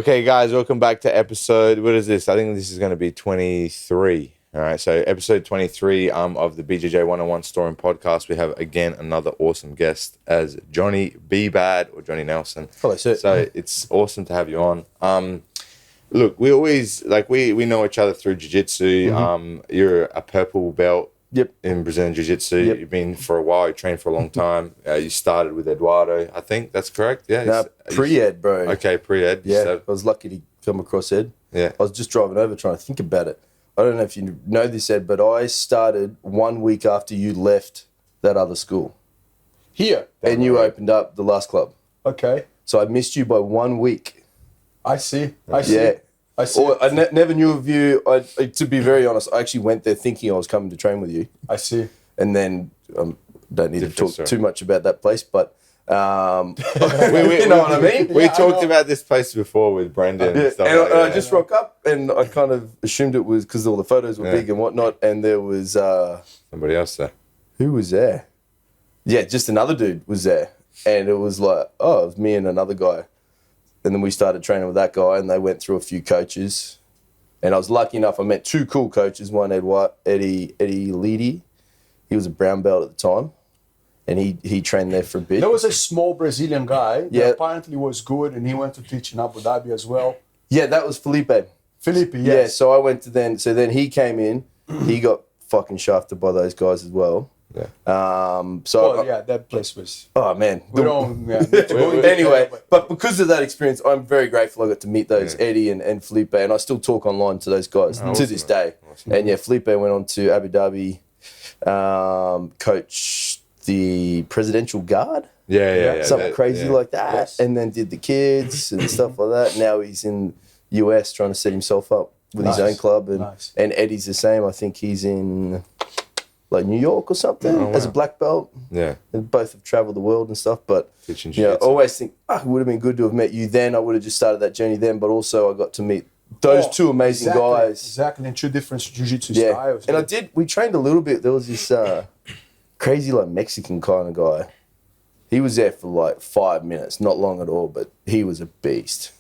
Okay, guys, welcome back to episode. What is this? I think this is going to be 23. All right, so episode 23 of the BJJ101 Storeroom podcast. We have again another awesome guest as Jonny Bbad or Jonny Nelson. Hello, sir. So it's awesome to have you on. Look, we always we know each other through jiu-jitsu. You're a purple belt. Yep. In Brazilian Jiu-Jitsu. Yep. You've been for a while. You trained for a long time. You started with Eduardo, I think. That's correct? Yeah. No, pre-ed, bro. Okay, pre-ed. Yeah, I was lucky to come across Ed. Yeah. I was just driving over trying to think about it. I don't know if you know this, Ed, but I started 1 week after you left that other school. Here? And you opened up the last club. Okay. So I missed you by 1 week. I see. I see. Yeah. I see. I never knew of you. To be very honest, I actually went there thinking I was coming to train with you. I see. And then don't need to talk too much about that place, but you know what I mean? We talked about this place before with Brendan. Yeah. And stuff And like I that. just rock up and I kind of assumed it was because all the photos were big and whatnot, and there was Somebody else there. who was there? Yeah, just another dude was there, and it was like, oh, it was me and another guy, and then we started training with that guy, and they went through a few coaches, and I was lucky enough I met two cool coaches. One Eddie Leedy, he was a brown belt at the time, and he trained there for a bit. There was a small Brazilian guy Yeah. that apparently was good, and he went to teach in Abu Dhabi as well. Yeah, that was Felipe. Felipe, yes. Yeah, so I went to then he came in, he got fucking shafted by those guys as well. Yeah. That place was... Oh man. We don't... Yeah, need to go into Anyway, that, but because of that experience, I'm very grateful I got to meet those Eddie and Felipe, and I still talk online to those guys to this day. Awesome. And yeah, Felipe went on to Abu Dhabi, coached the Presidential Guard, Yeah. something crazy like that, Yes. and then did the kids and stuff like that. Now he's in US trying to set himself up with his own club, and Eddie's the same. I think he's in like New York or something as a black belt. Yeah. And both have traveled the world and stuff, but Teaching you know, I jiu-jitsu. always think it would have been good to have met you then. I would have just started that journey then, but also I got to meet those two amazing guys. Exactly, and two different jiu-jitsu Yeah, styles. and we trained a little bit. There was this crazy like Mexican kind of guy. He was there for like 5 minutes, not long at all, but he was a beast.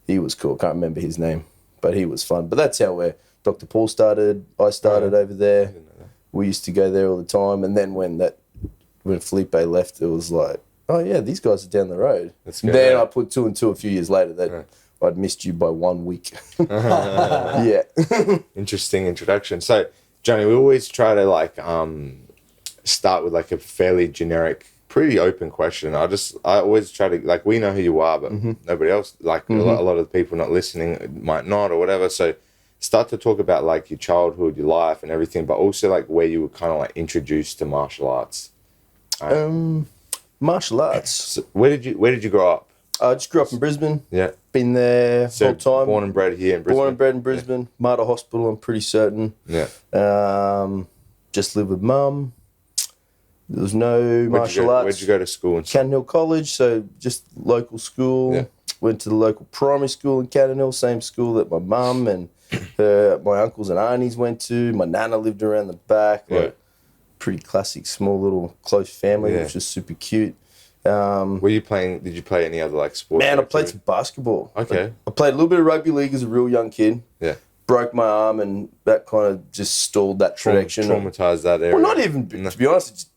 He was cool. Can't remember his name, but he was fun. But that's how Dr. Paul started. I started over there. We used to go there all the time, and then when Felipe left, it was like, oh yeah, these guys are down the road. Then I put two and two a few years later that I'd missed you by 1 week. Yeah. Interesting introduction. So, Jonny, we always try to start with like a fairly generic, pretty open question. I always try to we know who you are, but nobody else, a lot of the people not listening might not or whatever. So start to talk about like your childhood, your life and everything, but also like where you were kind of like introduced to martial arts. Martial arts. So where did you grow up? I just grew up in Brisbane. Yeah. Been there whole time. Born and bred here in Brisbane. Born and bred in Brisbane. Mater Hospital, I'm pretty certain. Yeah. Just lived with mum. There was no martial arts. Where'd you go to school? And Cannon Hill College, so just local school. Yeah. Went to the local primary school in Cannon Hill, same school that my mum and my uncles and aunties went to. My nana lived around the back. Yeah. Pretty classic, small little close family, which was super cute. Did you play any other like sports? Man, I played some basketball. Okay. I played a little bit of rugby league as a real young kid. Yeah. Broke my arm, and that kind of just stalled that direction. Traumatized that area. Well, not even, to be honest,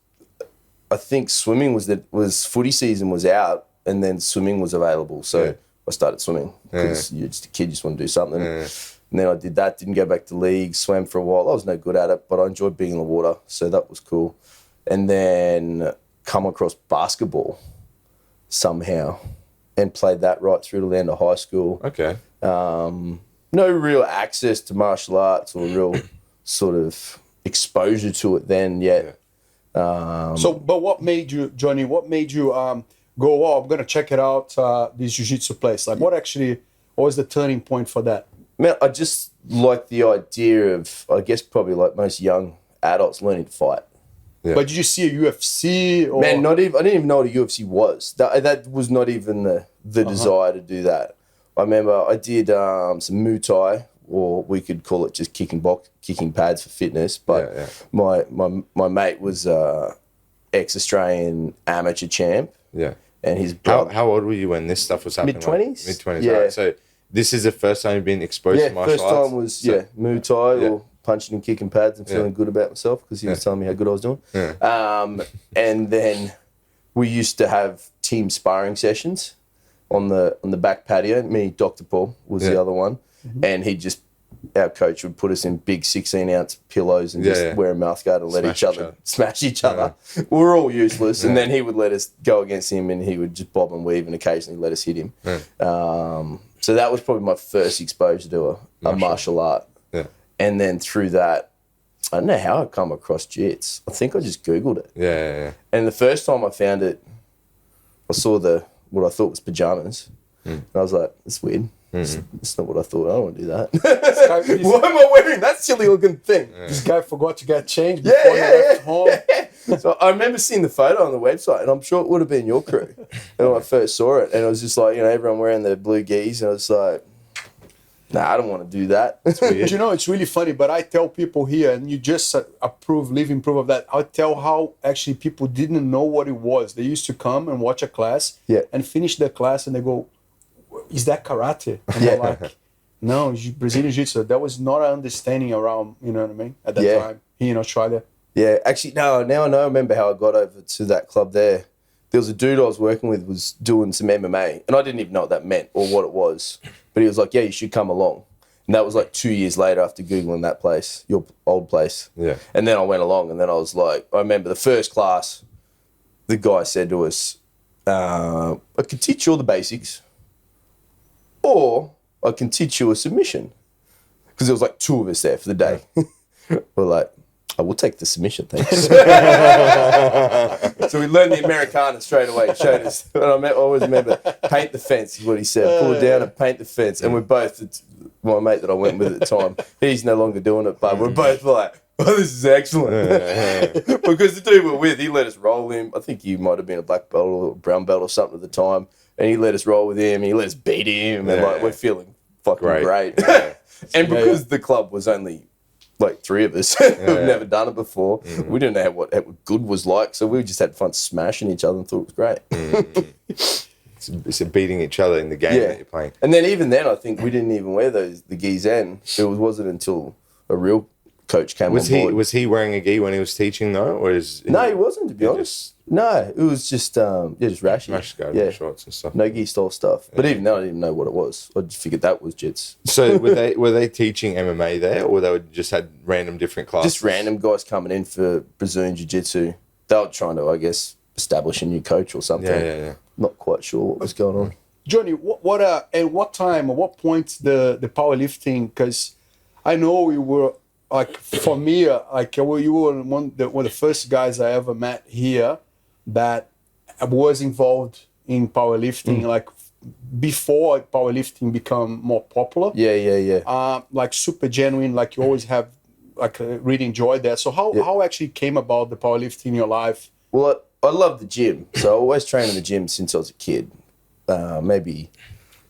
I think swimming was footy season was out, and then swimming was available. So I started swimming because you're just a kid, you just want to do something. Yeah. And then I did that, didn't go back to league, swam for a while. I was no good at it, but I enjoyed being in the water, so that was cool. And then come across basketball somehow and played that right through to the end of high school. Okay. No real access to martial arts or real sort of exposure to it then yet. But what made you, Jonny, go, oh, I'm going to check it out, this jiu-jitsu place? Like, what was the turning point for that? Man, I just like the idea of, I guess probably like most young adults, learning to fight. Yeah. But did you see a UFC? Or... Man, I didn't even know what a UFC was. That was not even the desire to do that. I remember I did some Muay Thai, or we could call it just kicking pads for fitness. But my mate was ex-Australian amateur champ. Yeah. and his brother. How old were you when this stuff was happening? Mid-20s? Mid-20s, Yeah. right. So this is the first time you've been exposed to martial first arts? time was, Muay Thai or punching and kicking pads and feeling good about myself because he was telling me how good I was doing. Yeah. And then we used to have team sparring sessions on the back patio. Me, Dr. Paul was the other one. And our coach would put us in big 16-ounce pillows and just wear a mouth guard and smash each other. We were all useless. And then he would let us go against him and he would just bob and weave and occasionally let us hit him. So that was probably my first exposure to a martial art. Yeah. And then through that, I don't know how I come across jits. I think I just Googled it. Yeah. And the first time I found it, I saw what I thought was pajamas. And I was like, that's weird. That's not what I thought. I don't want to do that. Why am I wearing that silly looking thing? This guy forgot to get changed before he left home. So I remember seeing the photo on the website, and I'm sure it would have been your crew when I first saw it. And it was just like, everyone wearing their blue geese, and I was like, nah, I don't want to do that. You know, it's really funny, but I tell people here, and you just living proof of that. I tell how actually people didn't know what it was. They used to come and watch a class and finish their class, and they go, is that karate? And I'm like, no, it's Brazilian Jiu-Jitsu. That was not an understanding around, you know what I mean, at that time here in Australia. Yeah, actually, no, now I know. I remember how I got over to that club there. There was a dude I was working with was doing some MMA, and I didn't even know what that meant or what it was. But he was like, yeah, you should come along. And that was like 2 years later after Googling that place, your old place. Yeah. And then I went along, and then I was like, I remember the first class, the guy said to us, I could teach you all the basics, or I can teach you a submission. Because there was like 2 of us there for the day. We're like, I will take the submission, thanks. So we learned the Americana straight away. He showed us. And I always remember, paint the fence is what he said. Pull it down and paint the fence. And we're both, my mate that I went with at the time, he's no longer doing it, but we're both like, oh, this is excellent. Because the dude we're with, he let us roll him. I think he might have been a black belt or a brown belt or something at the time. And he let us roll with him. He let us beat him. And like, we're feeling fucking great. And because the club was only like 3 of us who've never done it before, we didn't know what good was like. So we just had fun smashing each other and thought it was great. It's beating each other in the game that you're playing. And then even then, I think we didn't even wear the gis in. It wasn't until a real coach came on board. Was he wearing a gi when he was teaching though, or No, he wasn't, to be honest. No, it was just just rashy. Rash guard shorts and stuff. No gi style stuff. But even then, I didn't know what it was. I just figured that was jits. So were they teaching MMA there, or they just had random different classes? Just random guys coming in for Brazilian Jiu-Jitsu. They were trying to, I guess, establish a new coach or something. Yeah. Not quite sure what was going on. Jonny, at what time, at what point the powerlifting? Because I know you were like, for me, like you were one of the first guys I ever met here that was involved in powerlifting, like before powerlifting become more popular. Yeah. Like super genuine, like you always have, like really enjoyed that. So how actually came about the powerlifting in your life? Well, I love the gym, so I always trained in the gym since I was a kid. Maybe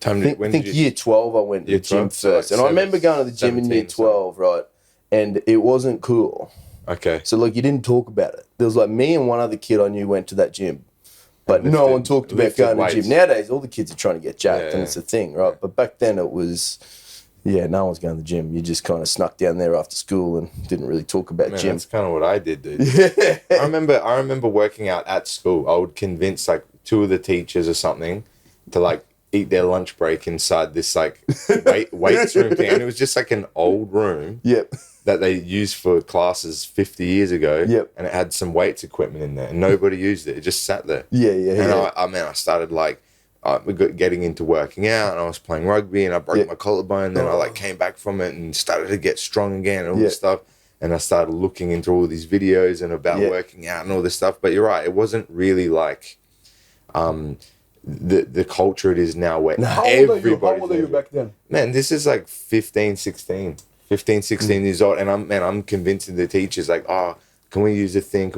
I think year 12 I went to the gym first, and I remember going to the gym in year 12, right? And it wasn't cool. Okay. So like you didn't talk about it. There was like me and one other kid I knew went to that gym, but no one talked about going to the gym. Nowadays, all the kids are trying to get jacked, and it's a thing, right? But back then it was, no one's going to the gym. You just kind of snuck down there after school and didn't really talk about gym. That's kind of what I did, dude. I remember working out at school. I would convince like 2 of the teachers or something to like eat their lunch break inside this like weights room thing, and it was just like an old room. That they used for classes 50 years ago. And it had some weights equipment in there, and nobody used it. It just sat there. And I started like getting into working out, and I was playing rugby, and I broke my collarbone. And then I like came back from it and started to get strong again and all this stuff. And I started looking into all these videos and about working out and all this stuff. But you're right, it wasn't really like the culture it is now, where everybody. How old are you back then? Man, this is like 15, 16 years old, and I'm convincing the teachers like, can we use a thing?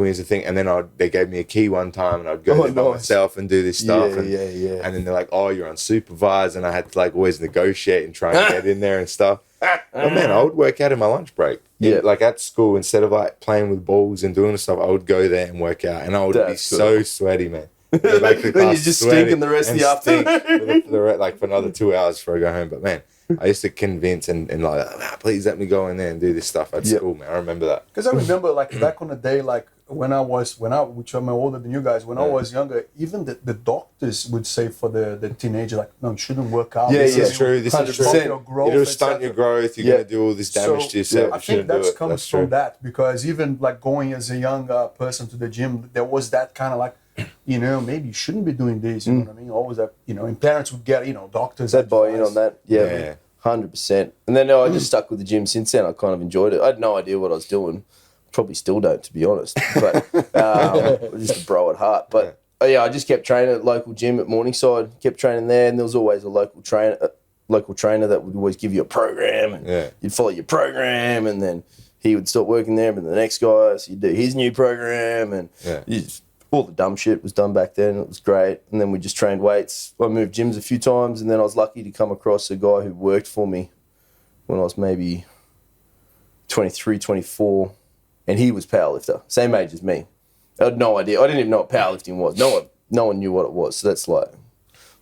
And then they gave me a key one time, and I'd go there by myself and do this stuff. And then they're like, you're unsupervised, and I had to like always negotiate and try and get in there and stuff. But man, I would work out in my lunch break. Like at school, instead of like playing with balls and doing stuff, I would go there and work out, and I would be so sweaty, man. Go back to the Then you class, just sweaty, stink in the rest of and the stink afternoon. for another 2 hours before I go home. But man, I used to convince and like, please let me go in there and do this stuff at school, man. I remember that. Because I remember like back on the day, like which I'm older than you guys, when I was younger, even the doctors would say for the teenager, like, no, you shouldn't work out. Yeah, This yeah, is true. This is true. your growth, It'll stunt etc. your growth. You're going to do all this damage to yourself. I You think shouldn't do that it. comes That's from true. that, because even like going as a young person to the gym, there was that kind of like, you know, maybe you shouldn't be doing this. You know what I mean? Always that, you know, and parents would get, you know, doctors. They'd buy in on that. Yeah. Yeah. 100%. And then I just stuck with the gym since then. I kind of enjoyed it. I had no idea what I was doing. Probably still don't, to be honest. But just a bro at heart. But yeah, I just kept training at local gym at Morningside. Kept training there, and there was always a local trainer that would always give you a program, and you'd follow your program, and then he would stop working there, and the next guy, so you'd do his new program, and all the dumb shit was done back then. It was great. And then we just trained weights. I moved gyms a few times, and then I was lucky to come across a guy who worked for me when I was maybe 23, 24, and he was powerlifter, same age as me. I had no idea. I didn't even know what powerlifting was. No one knew what it was. So that's like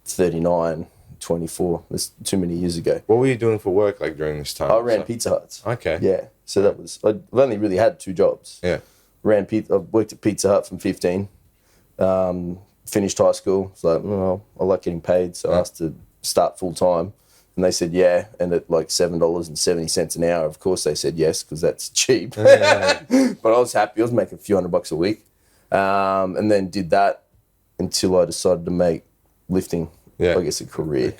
39, 24. That's too many years ago. What were you doing for work like during this time? I ran Pizza Huts. Okay. Yeah. So that was, I've only really had 2 jobs. Yeah. I worked at Pizza Hut from 15. Finished high school. It's like, I like getting paid. So I asked to start full time. And they said, yeah. And at like $7.70 an hour, of course they said yes, because that's cheap. But I was happy. I was making a few $100 a week. And then did that until I decided to make lifting, I guess, a career.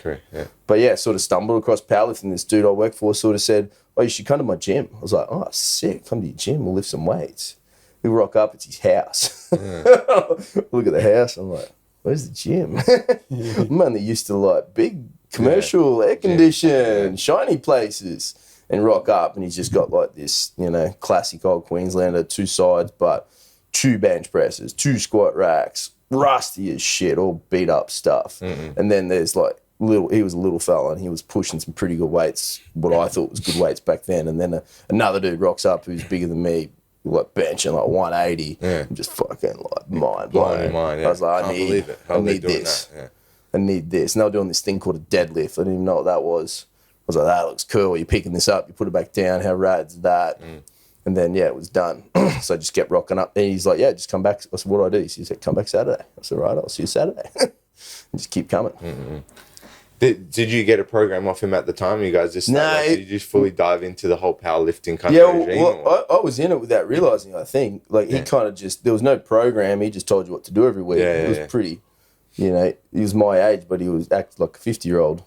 But yeah, sort of stumbled across powerlifting. This dude I worked for sort of said, oh, you should come to my gym. I was like, oh, sick. Come to your gym. We'll lift some weights. We rock up. It's his house. Look at the house. I'm like, where's the gym? I'm only used to like big commercial, air conditioned, shiny places, and rock up. And he's just got like this, you know, classic old Queenslander, 2 sides, but 2 bench presses, 2 squat racks, rusty as shit, all beat up stuff. And then there's like he was a little fella and he was pushing some pretty good weights, what I thought was good weights back then. And then another dude rocks up who's bigger than me, like benching like 180. I'm just fucking like mind blown. I was like, I need this. I need this. And they were doing this thing called a deadlift. I didn't even know what that was. I was like, that looks cool. You're picking this up, you put it back down. How rad's that? And then, it was done. So I just kept rocking up. And he's like, yeah, just come back. I said, what do I do? He said, come back Saturday. I said, right, I'll see you Saturday. And just keep coming. Did you get a program off him at the time? You guys just did you just fully dive into the whole powerlifting kind of regime? Well, I was in it without realising, I think. Like, he kind of just, there was no program. He just told you what to do every week. It was pretty, you know, he was my age, but he was acting like a 50-year-old.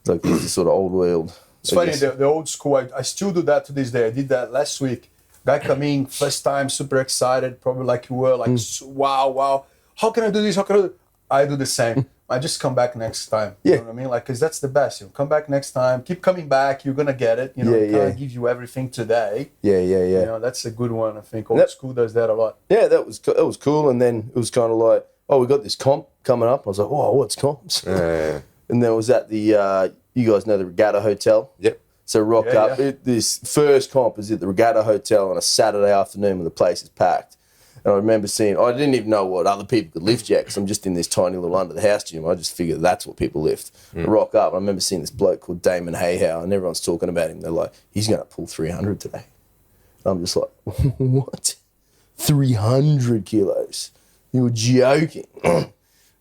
Like, he was the sort of old world. It's funny, the old school, I still do that to this day. I did that last week. Guy come in, first time, super excited, probably like you were, like, wow. How can I do this? How can I do it? I do the same. I just come back next time. You know what I mean? Like, because that's the best. You know, come back next time. Keep coming back. You're going to get it. You know, can't give you everything today. Yeah. You know, that's a good one. I think old school does that a lot. Yeah, that was cool. And then it was kind of like, oh, we got this comp coming up. I was like, oh, what's comps? And then it was at the, you guys know the Regatta Hotel? Yep. So rock up. This first comp is at the Regatta Hotel on a Saturday afternoon when the place is packed. And I remember seeing, I didn't even know what other people could lift yet because I'm just in this tiny little under-the-house gym. I just figured that's what people lift. I rock up. I remember seeing this bloke called Damon Hayhow, and everyone's talking about him. They're like, he's going to pull 300 today. I'm just like, what? 300 kilos? You were joking.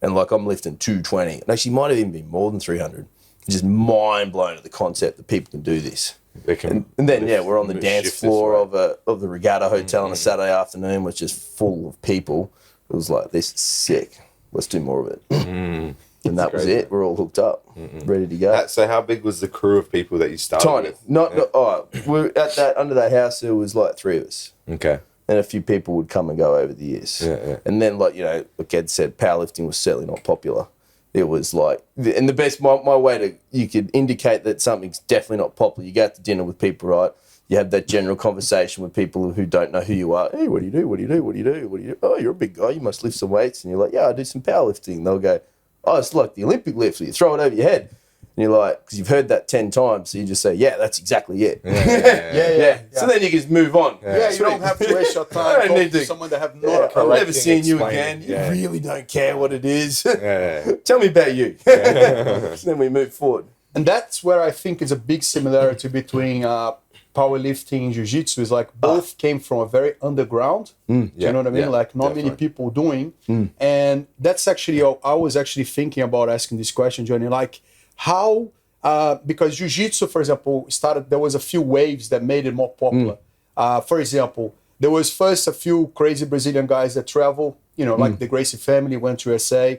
And like, I'm lifting 220. And actually, might have even been more than 300. Just mind blown at the concept that people can do this. And then, we're on the dance floor of the Regatta Hotel on a Saturday afternoon, which is full of people. It was like, this is sick. Let's do more of it. And that was it. We're all hooked up, ready to go. So how big was the crew of people that you started with? Tiny. We're at that, under that house, there was like 3 of us. Okay. And a few people would come and go over the years. And then, like, you know, like Ed said, powerlifting was certainly not popular. It was like, and the best, my way you could indicate that something's definitely not popular. You go out to dinner with people, right? You have that general conversation with people who don't know who you are. Hey, what do you do? What do you do? What do you do? What do you do? Oh, you're a big guy. You must lift some weights. And you're like, yeah, I do some powerlifting. They'll go, oh, it's like the Olympic lift. So you throw it over your head. you're like, because you've heard that 10 times, so you just say, yeah, that's exactly it. Yeah. So then you can just move on. Yeah, you don't have to waste your time talking to someone that have no I've never seen you explaining. again. You really don't care what it is. Yeah. Tell me about you. Then we move forward. And that's where I think is a big similarity between powerlifting and jiu-jitsu. Is like both came from a very underground. Do you know what I mean? Like not many people doing. And that's actually, I was actually thinking about asking this question, Jonny, like how, because jiu-jitsu, for example, there was a few waves that made it more popular. For example, there was first a few crazy Brazilian guys that travel, you know, like the Gracie family went to USA.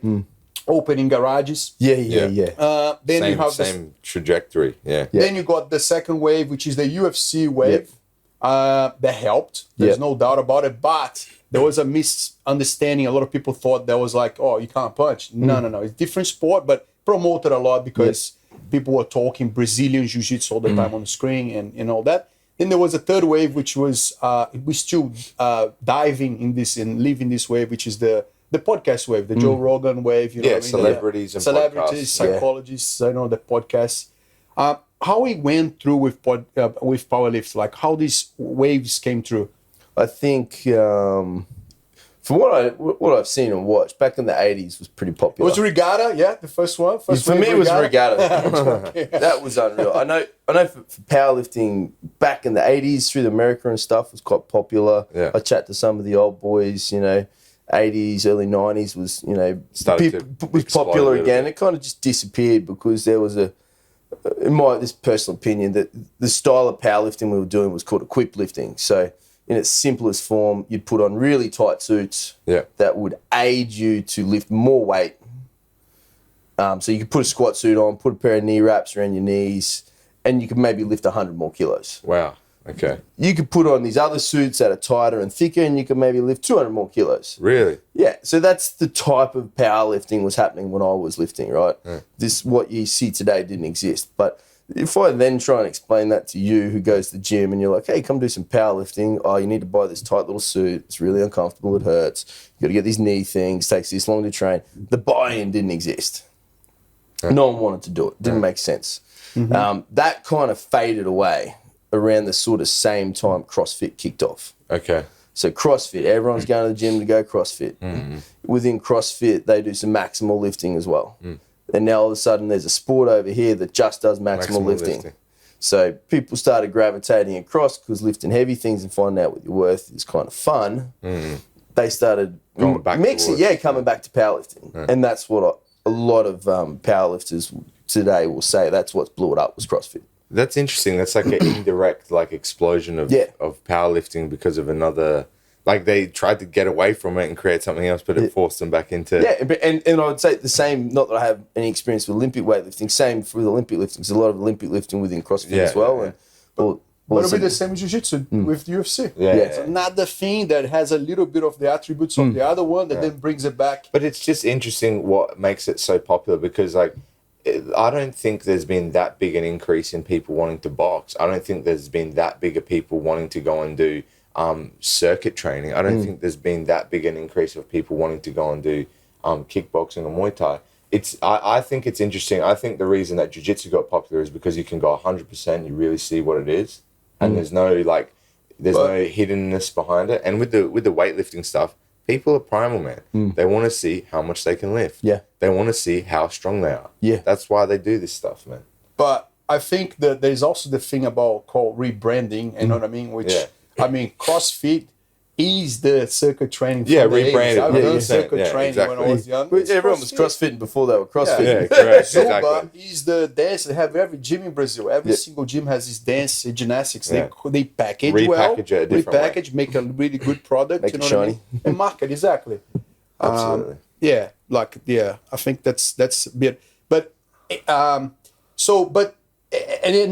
Opening garages. Then you have same trajectory. Then you got the second wave, which is the UFC wave. That helped. There's no doubt about it. But there was a misunderstanding. A lot of people thought that was like, oh, you can't punch. No. It's a different sport, but promoted a lot because people were talking Brazilian jiu-jitsu all the time on the screen and all that. Then there was a third wave, which was we still diving in this and living this wave, which is the podcast wave, the Joe Rogan wave, you know what I mean? Celebrities and celebrities, podcasts. psychologists, I know the podcasts. How we went through with powerlift, like how these waves came through. I think from what I've seen and watched, back in the 80s was pretty popular. Was Regatta, the first one? For me, it was Regatta. That was unreal. I know for powerlifting back in the 80s through America and stuff was quite popular. Yeah. I chat to some of the old boys, you know, 80s, early 90s was, you know, was popular again. It kind of just disappeared because there was in this personal opinion, that the style of powerlifting we were doing was called equip lifting. So in its simplest form, you'd put on really tight suits that would aid you to lift more weight. So you could put a squat suit on, put a pair of knee wraps around your knees, and you could maybe lift 100 more kilos. Wow. Okay. You could put on these other suits that are tighter and thicker, and you could maybe lift 200 more kilos. Really? Yeah. So that's the type of powerlifting was happening when I was lifting, right? Yeah. What you see today didn't exist. But if I then try and explain that to you who goes to the gym and you're like, hey, come do some powerlifting. Oh, you need to buy this tight little suit. It's really uncomfortable. It hurts. You got to get these knee things. Takes this long to train. The buy-in didn't exist. Yeah. No one wanted to do it. Didn't make sense. That kind of faded away around the sort of same time CrossFit kicked off. Okay. So CrossFit, everyone's going to the gym to go CrossFit. Within CrossFit, they do some maximal lifting as well. And now all of a sudden there's a sport over here that just does maximal lifting. So people started gravitating across because lifting heavy things and finding out what you're worth is kind of fun. They started coming back to powerlifting. And that's what a lot of powerlifters today will say. That's what's blew it up was CrossFit. That's interesting. That's like an indirect explosion of powerlifting because of another. Like they tried to get away from it and create something else, but it forced them back into. And I would say the same. Not that I have any experience with Olympic weightlifting. Same with Olympic lifting. There's a lot of Olympic lifting within CrossFit as well. And but it'll be the same with Jiu-Jitsu with UFC. It's another thing that has a little bit of the attributes of the other one that then brings it back. But it's just interesting what makes it so popular because I don't think there's been that big an increase in people wanting to box. I don't think there's been that big of people wanting to go and do circuit training. I don't think there's been that big an increase of people wanting to go and do kickboxing or Muay Thai. I think it's interesting. I think the reason that Jiu-Jitsu got popular is because you can go 100%, you really see what it is, and there's no no hiddenness behind it. And with the weightlifting stuff, people are primal, man. They want to see how much they can lift. Yeah. They want to see how strong they are. Yeah. That's why they do this stuff, man. But I think that there's also the thing called rebranding, you know what I mean? Which, I mean, CrossFit is the circuit training. Rebranded. I've done circuit training when I was young. Everyone was CrossFitting before they were CrossFit. Yeah, correct. Zumba is the dance. They have every gym in Brazil. Every single gym has this dance gymnastics. They package repackage, make a really good product. Make it shiny. And market, exactly. Absolutely. I think that's a bit. But, and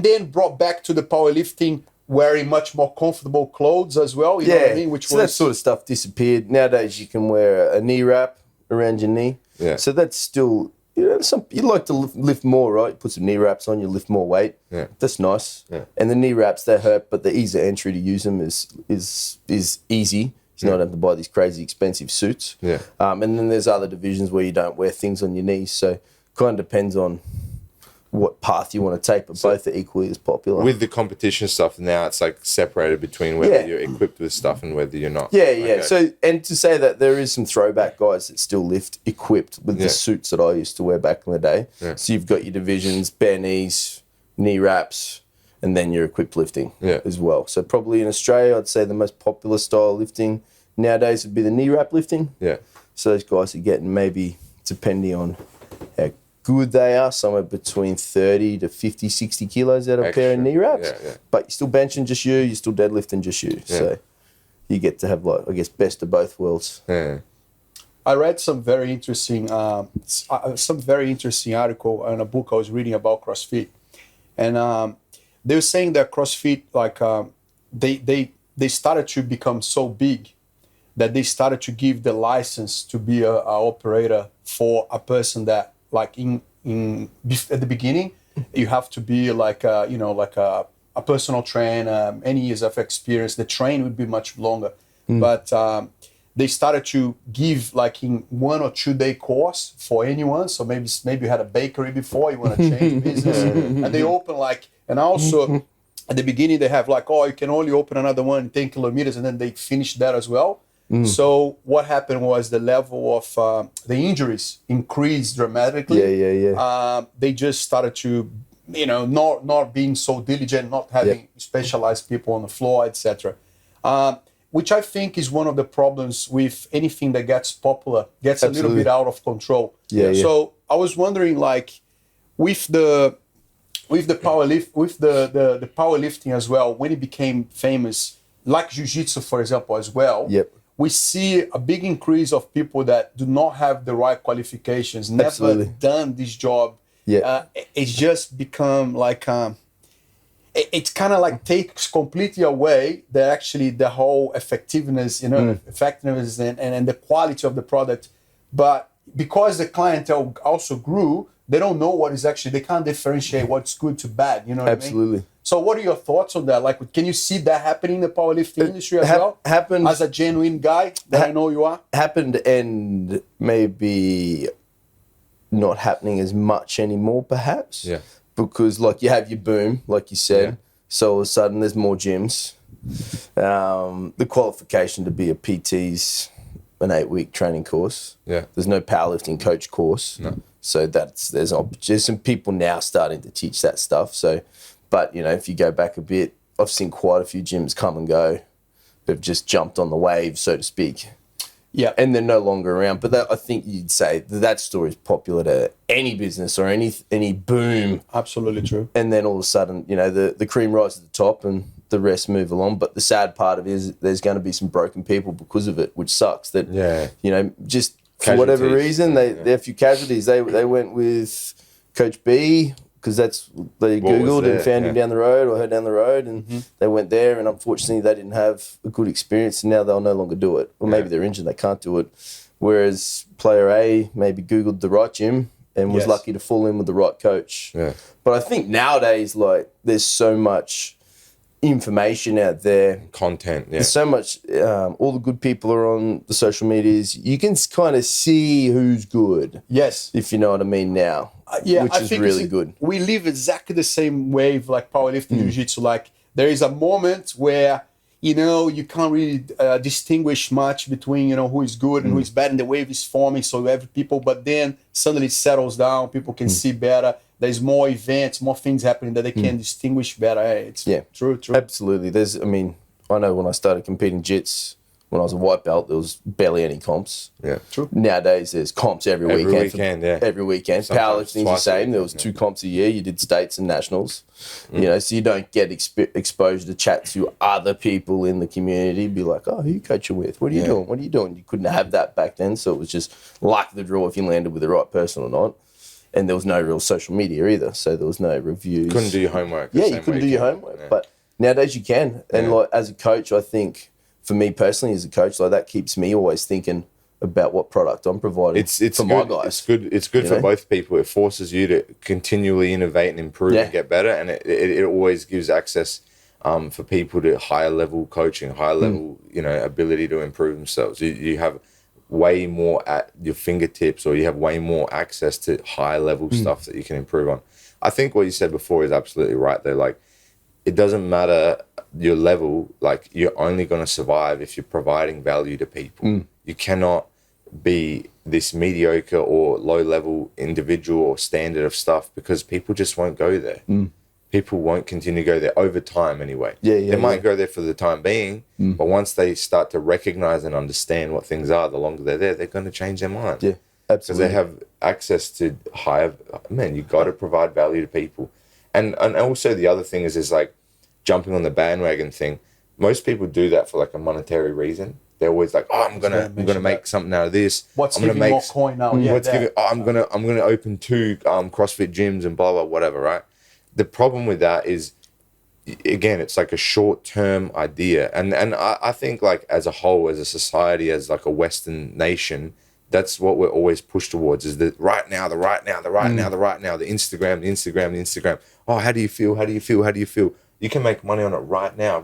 then brought back to the powerlifting, wearing much more comfortable clothes as well, you know what I mean? So that sort of stuff disappeared. Nowadays, you can wear a knee wrap around your knee. Yeah. So that's still, you'd like to lift more, right? You put some knee wraps on, you lift more weight. Yeah. That's nice. Yeah. And the knee wraps, they hurt, but the ease of entry to use them is easy. You don't have to buy these crazy expensive suits. Yeah. And then there's other divisions where you don't wear things on your knees. So it kind of depends on what path you want to take, but both are equally as popular. With the competition stuff now, it's like separated between whether you're equipped with stuff and whether you're not. Yeah. Okay. So, and to say that there is some throwback guys that still lift equipped with the suits that I used to wear back in the day. Yeah. So you've got your divisions, bare knees, knee wraps, and then your equipped lifting as well. So probably in Australia, I'd say the most popular style of lifting nowadays would be the knee wrap lifting. Yeah. So those guys are getting, maybe, depending on how good they are, somewhere between 30 to 50, 60 kilos out of a pair of knee wraps. Yeah. But you're still benching just you're still deadlifting just you. Yeah. So you get to have, like, I guess, best of both worlds. Yeah. I read some very interesting article in a book I was reading about CrossFit. And they were saying that CrossFit, like, they started to become so big that they started to give the license to be a operator for a person that, like, at the beginning, you have to be like a personal trainer, any years of experience. The train would be much longer, but they started to give, like, in 1 or 2 day course for anyone. So maybe you had a bakery before, you want to change business, and they open, like, and also at the beginning they have, like, you can only open another one in 10 kilometers, and then they finish that as well. So what happened was the level of the injuries increased dramatically. They just started to, not being so diligent, not having specialized people on the floor, etc. Which I think is one of the problems with anything that gets popular, gets a little bit out of control. So I was wondering, like, with the powerlifting as well, when it became famous, like jiu-jitsu, for example, as well. We see a big increase of people that do not have the right qualifications, never done this job. It's just become like, it's kind of like takes completely away the whole effectiveness, effectiveness and the quality of the product. But because the clientele also grew, they don't know what is actually, they can't differentiate what's good to bad, you know what I mean? So what are your thoughts on that? Like, can you see that happening in the powerlifting industry as well? Happened as a genuine guy that I know you are? Happened, and maybe not happening as much anymore, perhaps. Yeah. Because, like, you have your boom, like you said. So all of a sudden there's more gyms. The qualification to be a PT's an 8-week training course. Yeah. There's no powerlifting coach course. No. So there's some people now starting to teach that stuff. So, but, if you go back a bit, I've seen quite a few gyms come and go. They've just jumped on the wave, so to speak. Yeah. And they're no longer around. But I think you'd say that story is popular to any business or any boom. Absolutely true. And then all of a sudden, the cream rises to the top and the rest move along. But the sad part of it is there's going to be some broken people because of it, which sucks. That, just for whatever reason, there are a few casualties. They went with Coach B, because they Googled and found him down the road or her down the road, and they went there, and unfortunately they didn't have a good experience, and now they'll no longer do it. Or maybe they're injured, they can't do it. Whereas player A maybe Googled the right gym and was lucky to fall in with the right coach. Yeah. But I think nowadays, like, there's so much information out there. Content, There's so much, all the good people are on the social medias. You can kind of see who's good. Yes. If you know what I mean now. Which is really good. We live exactly the same wave, like powerlifting, jiu-jitsu. Like, there is a moment where, you can't really distinguish much between, who is good and who is bad, and the wave is forming, so every people, but then suddenly it settles down, people can see better. There's more events, more things happening that they can distinguish better. It's true. Absolutely. I know when I started competing jits, when I was a white belt, there was barely any comps. Yeah, true. Nowadays, there's comps every weekend. Every weekend. Powerlifting's the same. There was 2 comps a year. You did states and nationals. So you don't get exposure to chat to other people in the community. Be like, who are you coaching with? What are you doing? What are you doing? You couldn't have that back then. So it was just luck of the draw if you landed with the right person or not. And there was no real social media either. So there was no reviews. Couldn't do your homework. Yeah, you couldn't do your homework. Yeah. But nowadays you can. And like, as a coach, I think, for me personally as a coach, like, that keeps me always thinking about what product I'm providing for my guys. It's good for both people. It forces you to continually innovate and improve and get better, and it always gives access for people to higher level coaching, higher level ability to improve themselves. You have way more at your fingertips, or you have way more access to high level stuff that you can improve on. I think what you said before is absolutely right though. Like, it doesn't matter your level, like you're only going to survive if you're providing value to people. You cannot be this mediocre or low level individual or standard of stuff, because people just won't go there. People won't continue to go there over time anyway. They might go there for the time being, but once they start to recognize and understand what things are, the longer they're there, they're going to change their mind. Yeah, absolutely. Because they have access to higher, man, you got to provide value to people. And also the other thing is like jumping on the bandwagon thing. Most people do that for like a monetary reason. They're always like, oh, I'm gonna make something out of this. What's giving more coin now? I'm gonna open 2 CrossFit gyms and blah blah whatever, right? The problem with that is, again, it's like a short-term idea, and I think like as a whole, as a society, as like a Western nation, that's what we're always pushed towards, is the right now, the Instagram. Oh, how do you feel? You can make money on it right now.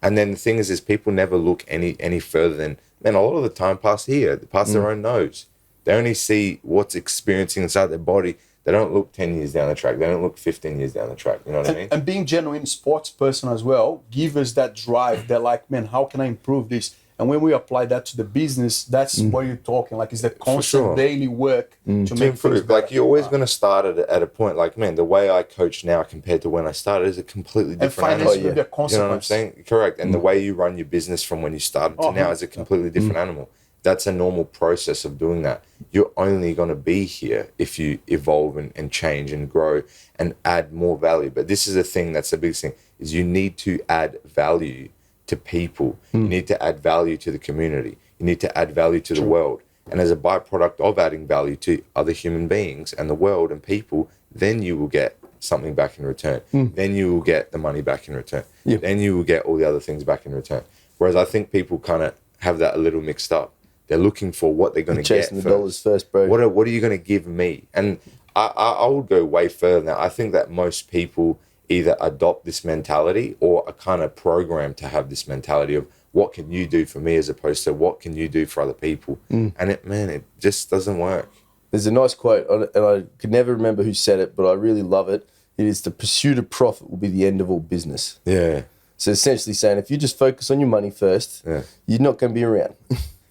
And then the thing is people never look any further than, man, a lot of the time past their own nose. They only see what's experiencing inside their body. They don't look 10 years down the track. They don't look 15 years down the track. You know what I mean? And being genuine sports person as well, give us that drive. They're like, man, how can I improve this? And when we apply that to the business, that's what you're talking. Like, it's the constant daily work to make things better. Like, you're always going to start at a point. Like, man, the way I coach now compared to when I started is a completely different animal. And financially, You know what I'm saying? Correct. And the way you run your business from when you started to now is a completely different animal. That's a normal process of doing that. You're only going to be here if you evolve and change and grow and add more value. But this is the thing that's the biggest thing, is you need to add value to people. You need to add value to the community. You need to add value to the world. And as a byproduct of adding value to other human beings and the world and people, then you will get something back in return. Then you will get the money back in return. Then you will get all the other things back in return. Whereas I think people kind of have that a little mixed up. They're looking for what they're going to get chasing the dollars first, bro. What are you going to give me? And I would go way further now. I think that most people either adopt this mentality or are kind of programmed to have this mentality of, what can you do for me, as opposed to what can you do for other people? And it just doesn't work. There's a nice quote, and I could never remember who said it, but I really love it. It is, the pursuit of profit will be the end of all business. Yeah. So essentially saying, if you just focus on your money first, you're not going to be around.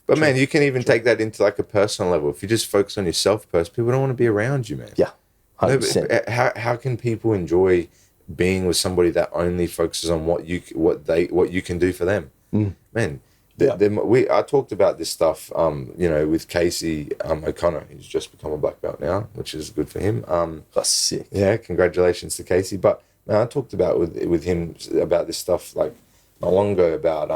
But man, you can even take that into like a personal level. If you just focus on yourself first, people don't want to be around you, man. Yeah, 100%. No, how can people enjoy being with somebody that only focuses on what you can do for them? Man, I talked about this stuff, with Casey O'Connor. He's just become a black belt now, which is good for him. That's sick. Yeah, congratulations to Casey. But man, I talked about with him about this stuff like not long ago about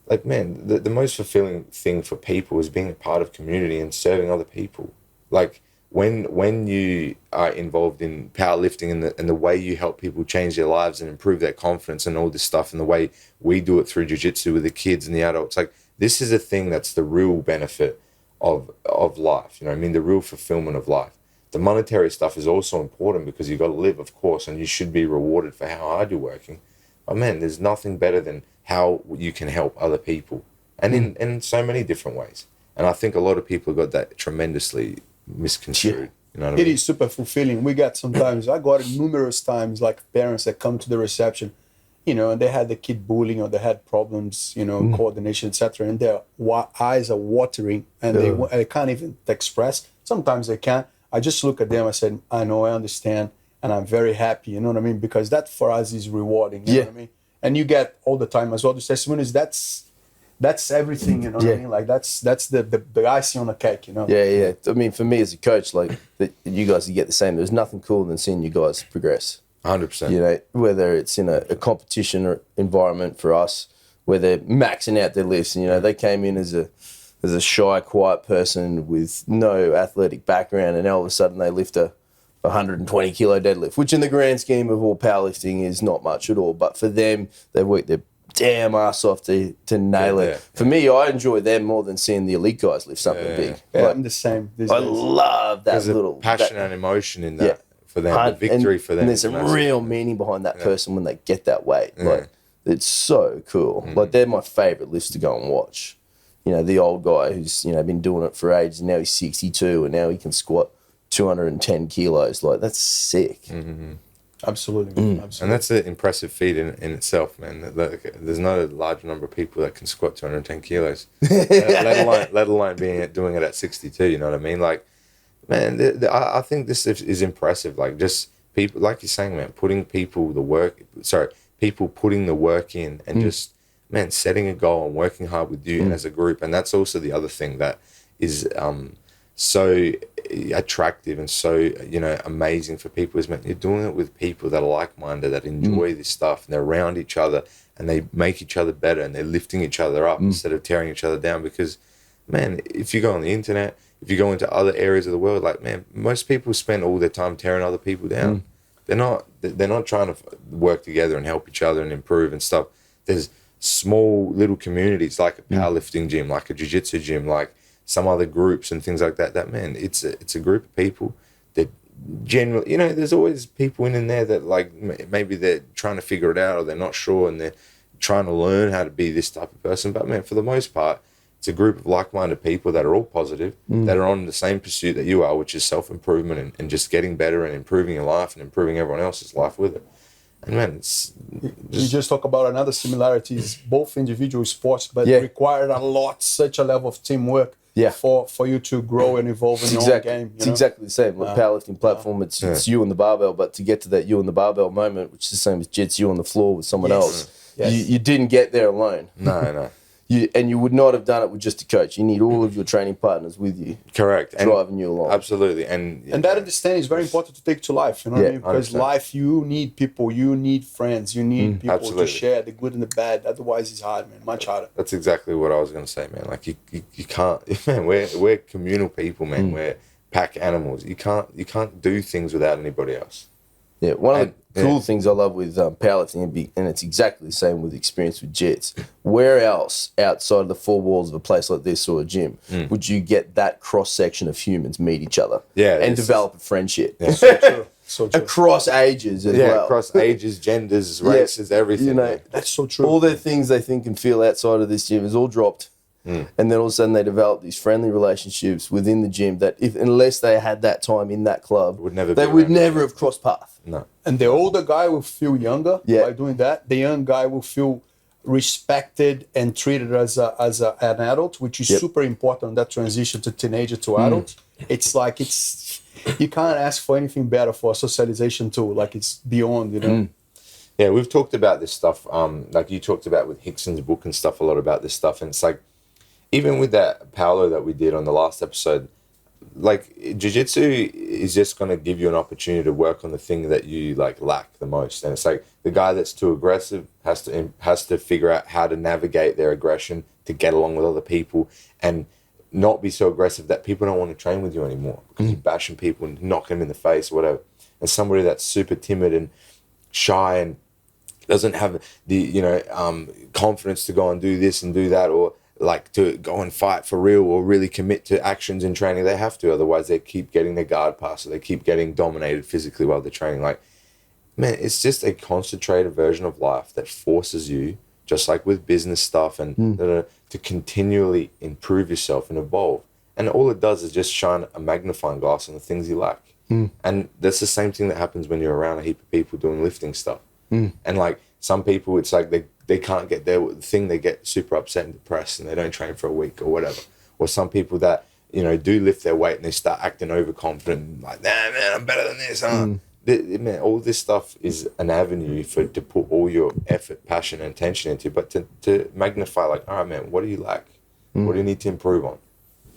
the most fulfilling thing for people is being a part of community and serving other people. Like, when you are involved in powerlifting and the way you help people change their lives and improve their confidence and all this stuff, and the way we do it through jiu-jitsu with the kids and the adults, like, this is a thing that's the real benefit of life. You know what I mean? The real fulfillment of life. The monetary stuff is also important because you've got to live, of course, and you should be rewarded for how hard you're working. But man, there's nothing better than how you can help other people, and in so many different ways. And I think a lot of people got that tremendously misconstrued. You know what I mean? It is super fulfilling. I got it numerous times, like parents that come to the reception, and they had the kid bullying or they had problems, coordination, etc. And their eyes are watering and they can't even express. Sometimes they can. I just look at them. I said, I know, I understand, and I'm very happy. You know what I mean? Because that for us is rewarding. You know what I mean? And you get all the time as well the testimonies. That's everything, you know what I mean? Like, that's the icing on the cake, Yeah. I mean, for me as a coach, like, you guys get the same. There's nothing cooler than seeing you guys progress. 100%. Whether it's in a competition or environment for us, where they're maxing out their lifts, and they came in as a shy, quiet person with no athletic background, and all of a sudden they lift a 120 kilo deadlift, which in the grand scheme of all powerlifting is not much at all. But for them, they work their damn ass off to nail it. For me, I enjoy them more than seeing the elite guys lift something big. Yeah, I'm the same. I love that. There's little passion and emotion in that for them. The victory for them. And there's a real meaning behind that person when they get that weight. Like, it's so cool. Like, they're my favorite lifts to go and watch. The old guy who's been doing it for ages, and now he's 62, and now he can squat 210 kilos. Like, that's sick. Absolutely. And that's an impressive feat in itself, man. There's not a large number of people that can squat 210 kilos, let alone doing it at 62. You know what I mean? Like, man, I think this is impressive. Like, just people, like you're saying, man, people putting the work in and just, man, setting a goal and working hard with you and as a group. And that's also the other thing that is so attractive and so, you know, amazing for people is, man, you're doing it with people that are like-minded, that enjoy this stuff, and they're around each other and they make each other better and they're lifting each other up instead of tearing each other down. Because, man, if you go on the internet, if you go into other areas of the world, like, man, most people spend all their time tearing other people down. They're not trying to work together and help each other and improve and stuff. There's small little communities like a powerlifting gym, like a jiu-jitsu gym, like some other groups and things like that, man, it's a group of people that generally, you know, there's always people in there that, like, maybe they're trying to figure it out or they're not sure and they're trying to learn how to be this type of person. But, man, for the most part, it's a group of like-minded people that are all positive, that are on the same pursuit that you are, which is self-improvement and just getting better and improving your life and improving everyone else's life with it. And, man, you just talk about another similarities, both individual sports, but required such a level of teamwork for you to grow and evolve in your own game. It's exactly the same. Like powerlifting platform, it's you and the barbell, but to get to that you and the barbell moment, which is the same as jits, you on the floor with someone else, you didn't get there alone. No. You would not have done it with just a coach. You need all of your training partners with you. Correct. Driving you along. Absolutely. And that understanding is very important to take to life. You know what I mean? Because 100%. Life, you need people, you need friends, you need people to share the good and the bad. Otherwise, it's hard, man. Much harder. That's exactly what I was going to say, man. Like, you can't, man, we're communal people, man. We're pack animals. You can't do things without anybody else. Yeah, one of the cool things I love with powerlifting, and it's exactly the same with experience with jits, where else outside of the four walls of a place like this or a gym would you get that cross-section of humans meet each other and develop a friendship? Yeah. So true. So true. Across ages as well. Across ages, genders, races, everything. You know, that's so true. All their things they think and feel outside of this gym is all dropped. And then all of a sudden they develop these friendly relationships within the gym that unless they had that time in that club, they would never have crossed paths. No. And the older guy will feel younger by doing that. The young guy will feel respected and treated as an adult, which is super important on that transition to teenager to adult. It's like you can't ask for anything better for a socialization tool. Like, it's beyond, you know. Yeah, we've talked about this stuff. Like you talked about with Hickson's book and stuff, a lot about this stuff. And it's like, even with that Paolo that we did on the last episode, like, jiu-jitsu is just going to give you an opportunity to work on the thing that you, like, lack the most. And it's like the guy that's too aggressive has to figure out how to navigate their aggression to get along with other people and not be so aggressive that people don't want to train with you anymore because you're bashing people and knocking them in the face or whatever. And somebody that's super timid and shy and doesn't have the, you know, confidence to go and do this and do that, or like to go and fight for real or really commit to actions in training, they have to. Otherwise, they keep getting their guard passed or they keep getting dominated physically while they're training. Like, man, it's just a concentrated version of life that forces you, just like with business stuff, and to continually improve yourself and evolve. And all it does is just shine a magnifying glass on the things you lack. And that's the same thing that happens when you're around a heap of people doing lifting stuff. And like some people, it's like they can't get their thing, they get super upset and depressed and they don't train for a week or whatever. Or some people that, you know, do lift their weight and they start acting overconfident, like, nah, man, I'm better than this. Man, all this stuff is an avenue to put all your effort, passion, and attention into, but to magnify, like, all right, man, what do you lack? What do you need to improve on?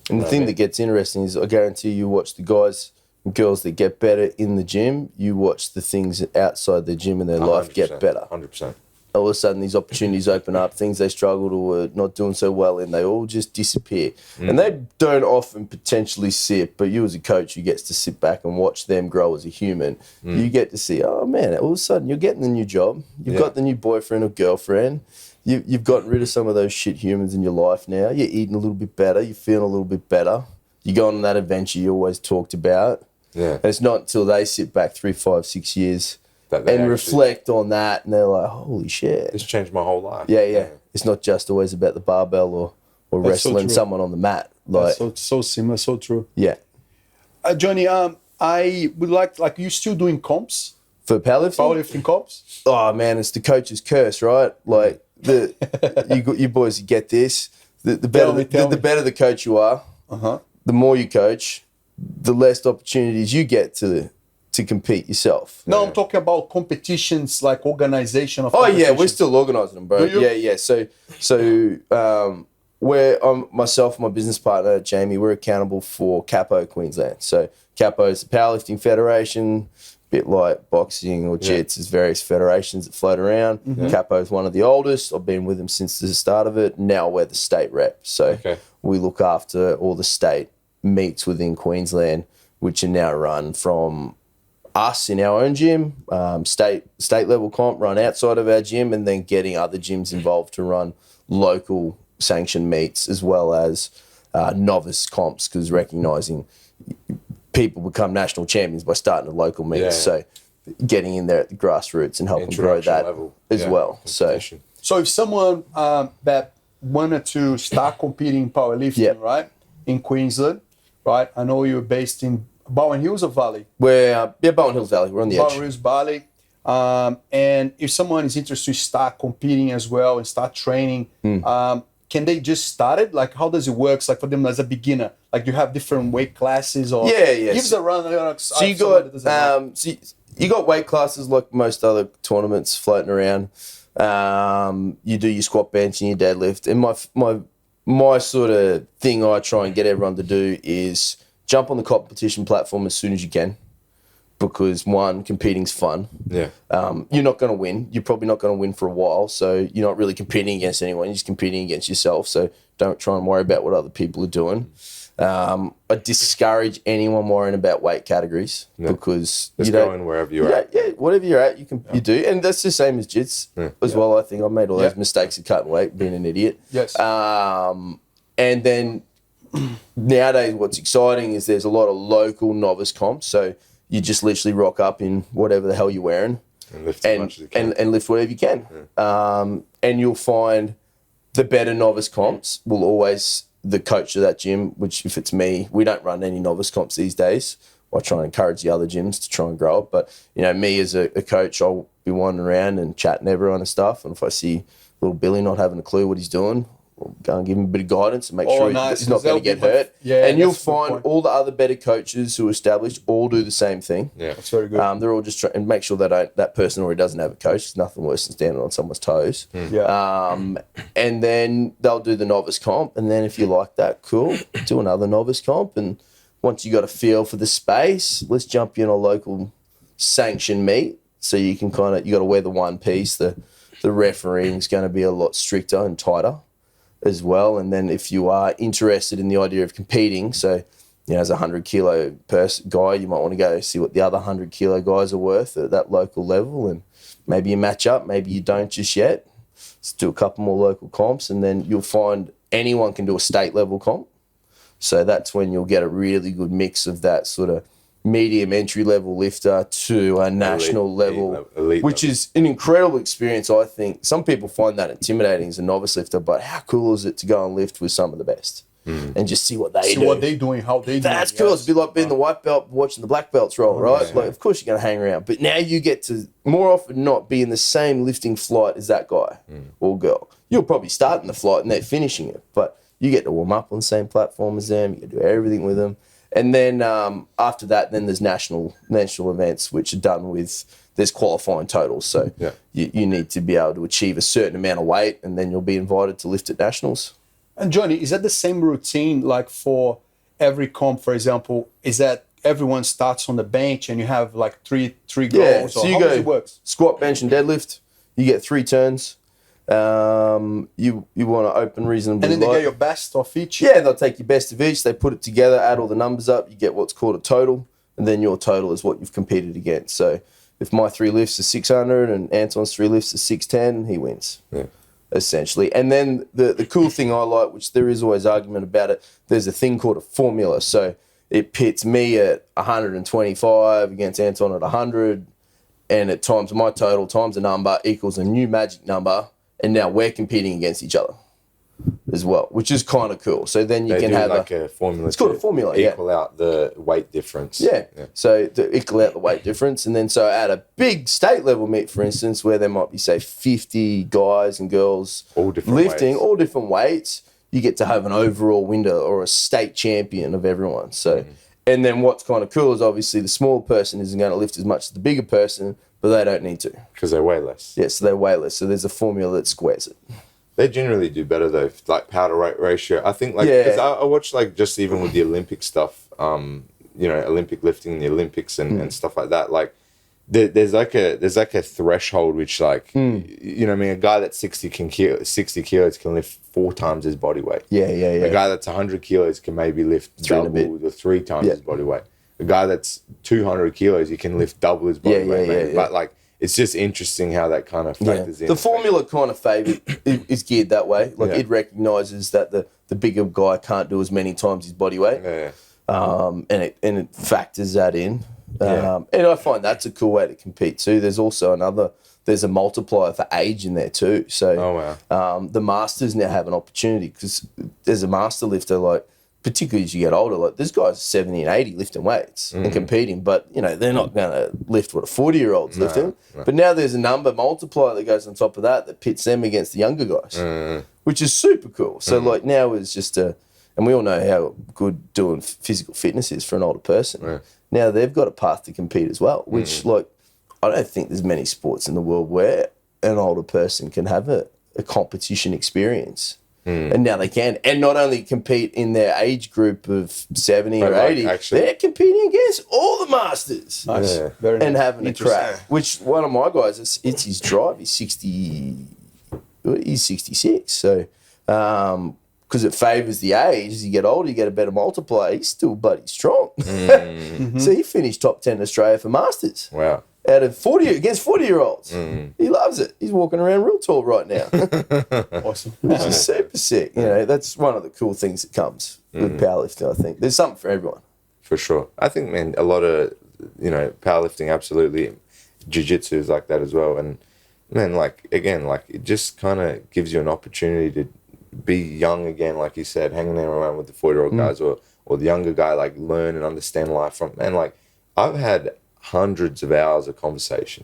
And the thing that gets interesting is, I guarantee you watch the guys and girls that get better in the gym, you watch the things outside the gym in their life get better. 100%. All of a sudden, these opportunities open up, things they struggled or were not doing so well in, they all just disappear. And they don't often potentially sit, but you as a coach, you get to sit back and watch them grow as a human. You get to see, oh man, all of a sudden you're getting the new job. You've got the new boyfriend or girlfriend. You've gotten rid of some of those shit humans in your life now. You're eating a little bit better. You're feeling a little bit better. You're going on that adventure you always talked about. And it's not until they sit back 3, 5, 6 years and reflect on that, and they're like, holy shit. This changed my whole life. Yeah. It's not just always about the barbell or wrestling someone on the mat. Like, that's so similar, so true. Yeah. Jonny, I would like you still doing comps, For powerlifting? powerlifting comps? Oh man, it's the coach's curse, right? Like you boys get this. The better the better the coach you are, the more you coach, the less opportunities you get to compete yourself. No, I'm talking about competitions, like organization of. Oh yeah, we're still organising them, bro. Yeah. So where myself and my business partner Jamie, we're accountable for Capo Queensland. So Capo is the powerlifting federation. Bit like boxing or jits, there's various federations that float around. Capo is one of the oldest. I've been with them since the start of it. Now we're the state rep. So we look after all the state meets within Queensland, which are now run from us in our own gym, state level comp run outside of our gym, and then getting other gyms involved to run local sanctioned meets as well as novice comps, because recognising people become national champions by starting at local meets. So getting in there at the grassroots and helping grow that as well. So if someone that wanted to start competing in powerlifting, right, in Queensland, right? I know you're based in Bowen Hills or Valley? We're Bowen Hills Valley. We're on the edge. Bowen Hills Valley. And if someone is interested to start competing as well and start training, can they just start it? Like, how does it work? Like for them as a beginner, like you have different weight classes or give us a run. So you got weight classes like most other tournaments floating around. You do your squat, bench, and your deadlift. And my sort of thing I try and get everyone to do is jump on the competition platform as soon as you can, because one, competing's fun. You're not going to win. You're probably not going to win for a while, so you're not really competing against anyone. You're just competing against yourself, so don't try and worry about what other people are doing. I discourage anyone worrying about weight categories because just going wherever you're at. Yeah, whatever you're at, you do. And that's the same as jits as well. I think I made all those mistakes of cutting weight, being an idiot. And then nowadays what's exciting is there's a lot of local novice comps, so you just literally rock up in whatever the hell you're wearing and lift as much as you can. And lift whatever you can. And you'll find the better novice comps will always, the coach of that gym, which if it's me, we don't run any novice comps these days. I try and encourage the other gyms to try and grow it. But, me as a coach, I'll be wandering around and chatting to everyone and stuff. And if I see little Billy not having a clue what he's doing, I'll go and give him a bit of guidance and make sure he's not going to get hurt. And you'll find all the other better coaches who are established all do the same thing. That's very good. They're all just trying and make sure that person already doesn't have a coach. There's nothing worse than standing on someone's toes. And then they'll do the novice comp. And then if you like that, cool, do another novice comp. And once you got a feel for the space, let's jump you in a local sanctioned meet. So you can you got to wear the one piece. The refereeing is going to be a lot stricter and tighter as well. And then if you are interested in the idea of competing, so as a 100 kilo guy, you might want to go see what the other 100 kilo guys are worth at that local level, and maybe you match up, maybe you don't just yet. Let's do a couple more local comps, and then you'll find anyone can do a state level comp. So that's when you'll get a really good mix of that sort of medium entry level lifter to a national level, which is an incredible experience. I think some people find that intimidating as a novice lifter, but how cool is it to go and lift with some of the best and just see what they do? What they're doing, how they do. That's cool. It's a bit like being the white belt, watching the black belts roll, right? Like, of course you're going to hang around, but now you get to more often not be in the same lifting flight as that guy or girl. You'll probably start in the flight and they're finishing it, but you get to warm up on the same platform as them. You get to do everything with them. And then after that, then there's national events, which are done with, there's qualifying totals. So you need to be able to achieve a certain amount of weight, and then you'll be invited to lift at nationals. And Jonny, is that the same routine like for every comp, for example? Is that everyone starts on the bench and you have like three goals? Yeah, so or you how go does it work? Squat, bench, and deadlift. You get 3 turns. You want to open reasonably and then light. they get your best of each? Yeah, they'll take your best of each. They put it together, add all the numbers up. You get what's called a total, and then your total is what you've competed against. So if my 3 lifts are 600 and Anton's 3 lifts are 610, he wins, essentially. And then the cool thing I like, which there is always argument about it, there's a thing called a formula. So it pits me at 125 against Anton at 100, and at times my total times a number equals a new magic number. And now we're competing against each other. as well, which is kind of cool. So then you They can do have like a formula. It's called a formula, equal out the weight difference. Yeah. So to equal out the weight difference. And then so at a big state level meet, for instance, where there might be, say, 50 guys and girls All different lifting, weights. all different weights, you get to have an overall winner or a state champion of everyone. So, and then what's kind of cool is obviously the small person isn't going to lift as much as the bigger person, but they don't need to. Because they weigh less. Yeah, so they weigh less. So there's a formula that squares it. They generally do better though, like power to weight ratio. I think like because I watch like just even with the Olympic stuff, Olympic lifting in the Olympics and stuff like that. Like there's like a threshold which like a guy that's 60 kilos can lift 4 times his body weight. A guy that's 100 kilos can maybe lift double or 3 times his body weight. A guy that's 200 kilos, he can lift double his body weight. But like. It's just interesting how that kind of factors in. The formula kind of is geared that way. Like it recognises that the bigger guy can't do as many times his body weight, and it factors that in. And I find that's a cool way to compete too. There's also there's a multiplier for age in there too. So the masters now have an opportunity because there's a master lifter like. Particularly as you get older, like this guy's 70 and 80 lifting weights and competing, but they're not going to lift what a 40-year-old's lifting. No. But now there's a number multiplier that goes on top of that pits them against the younger guys, which is super cool. So like now is just and we all know how good doing physical fitness is for an older person. Now they've got a path to compete as well, which like I don't think there's many sports in the world where an older person can have a competition experience. And now they can. And not only compete in their age group of 70 or 80, they're competing against all the masters. Nice. Yeah. And having a crack. Which one of my guys, it's his drive. He's 66. So, because it favours the age, as you get older, you get a better multiplier. He's still bloody strong. So he finished top 10 in Australia for masters. Wow. Out of 40 against 40-year-olds. He loves it. He's walking around real tall right now. Awesome. Which is super sick. That's one of the cool things that comes with powerlifting, I think. There's something for everyone. For sure. I think, man, a lot of, powerlifting, absolutely. Jiu-jitsu is like that as well. And, man, it just kind of gives you an opportunity to be young again, like you said, hanging around with the 40-year-old guys or the younger guy, learn and understand life from. Man, I've had hundreds of hours of conversation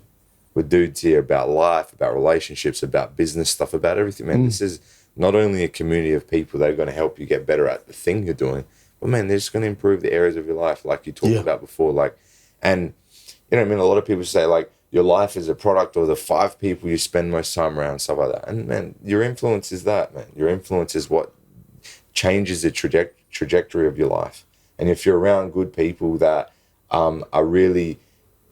with dudes here about life, about relationships, about business stuff, about everything, man. This is not only a community of people that are going to help you get better at the thing you're doing, but man, they're just going to improve the areas of your life like you talked about before. And a lot of people say your life is a product of the 5 people you spend most time around, stuff like that. And man, your influence is that, man. Your influence is what changes the trajectory of your life. And if you're around good people that are really,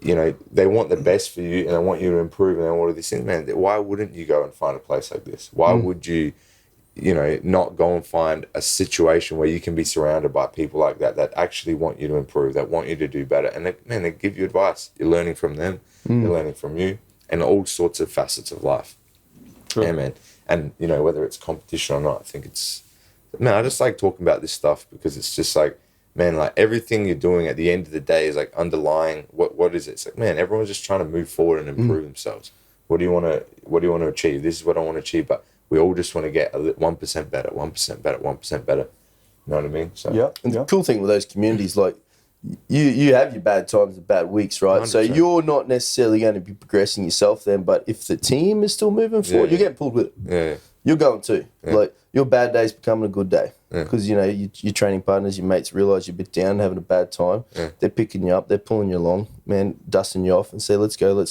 they want the best for you and they want you to improve and all of these things, man, why wouldn't you go and find a place like this? Why would you, not go and find a situation where you can be surrounded by people like that actually want you to improve, that want you to do better? And they give you advice. You're learning from them, they're learning from you, and all sorts of facets of life. Sure. Yeah, man. And, whether it's competition or not, I think I just like talking about this stuff because it's just man, everything you're doing at the end of the day is underlying what is it? It's man, everyone's just trying to move forward and improve themselves. What do you want to achieve? This is what I want to achieve, but we all just want to get 1% better, 1% better, 1% better. You know what I mean? So And the cool thing with those communities, you have your bad times and bad weeks, right? 100%. So you're not necessarily going to be progressing yourself then, but if the team is still moving forward, you're getting pulled with it. Yeah. You're going too. Your bad day's becoming a good day because your training partners, your mates realise you're a bit down, having a bad time. They're picking you up, they're pulling you along, man, dusting you off and say, let's go,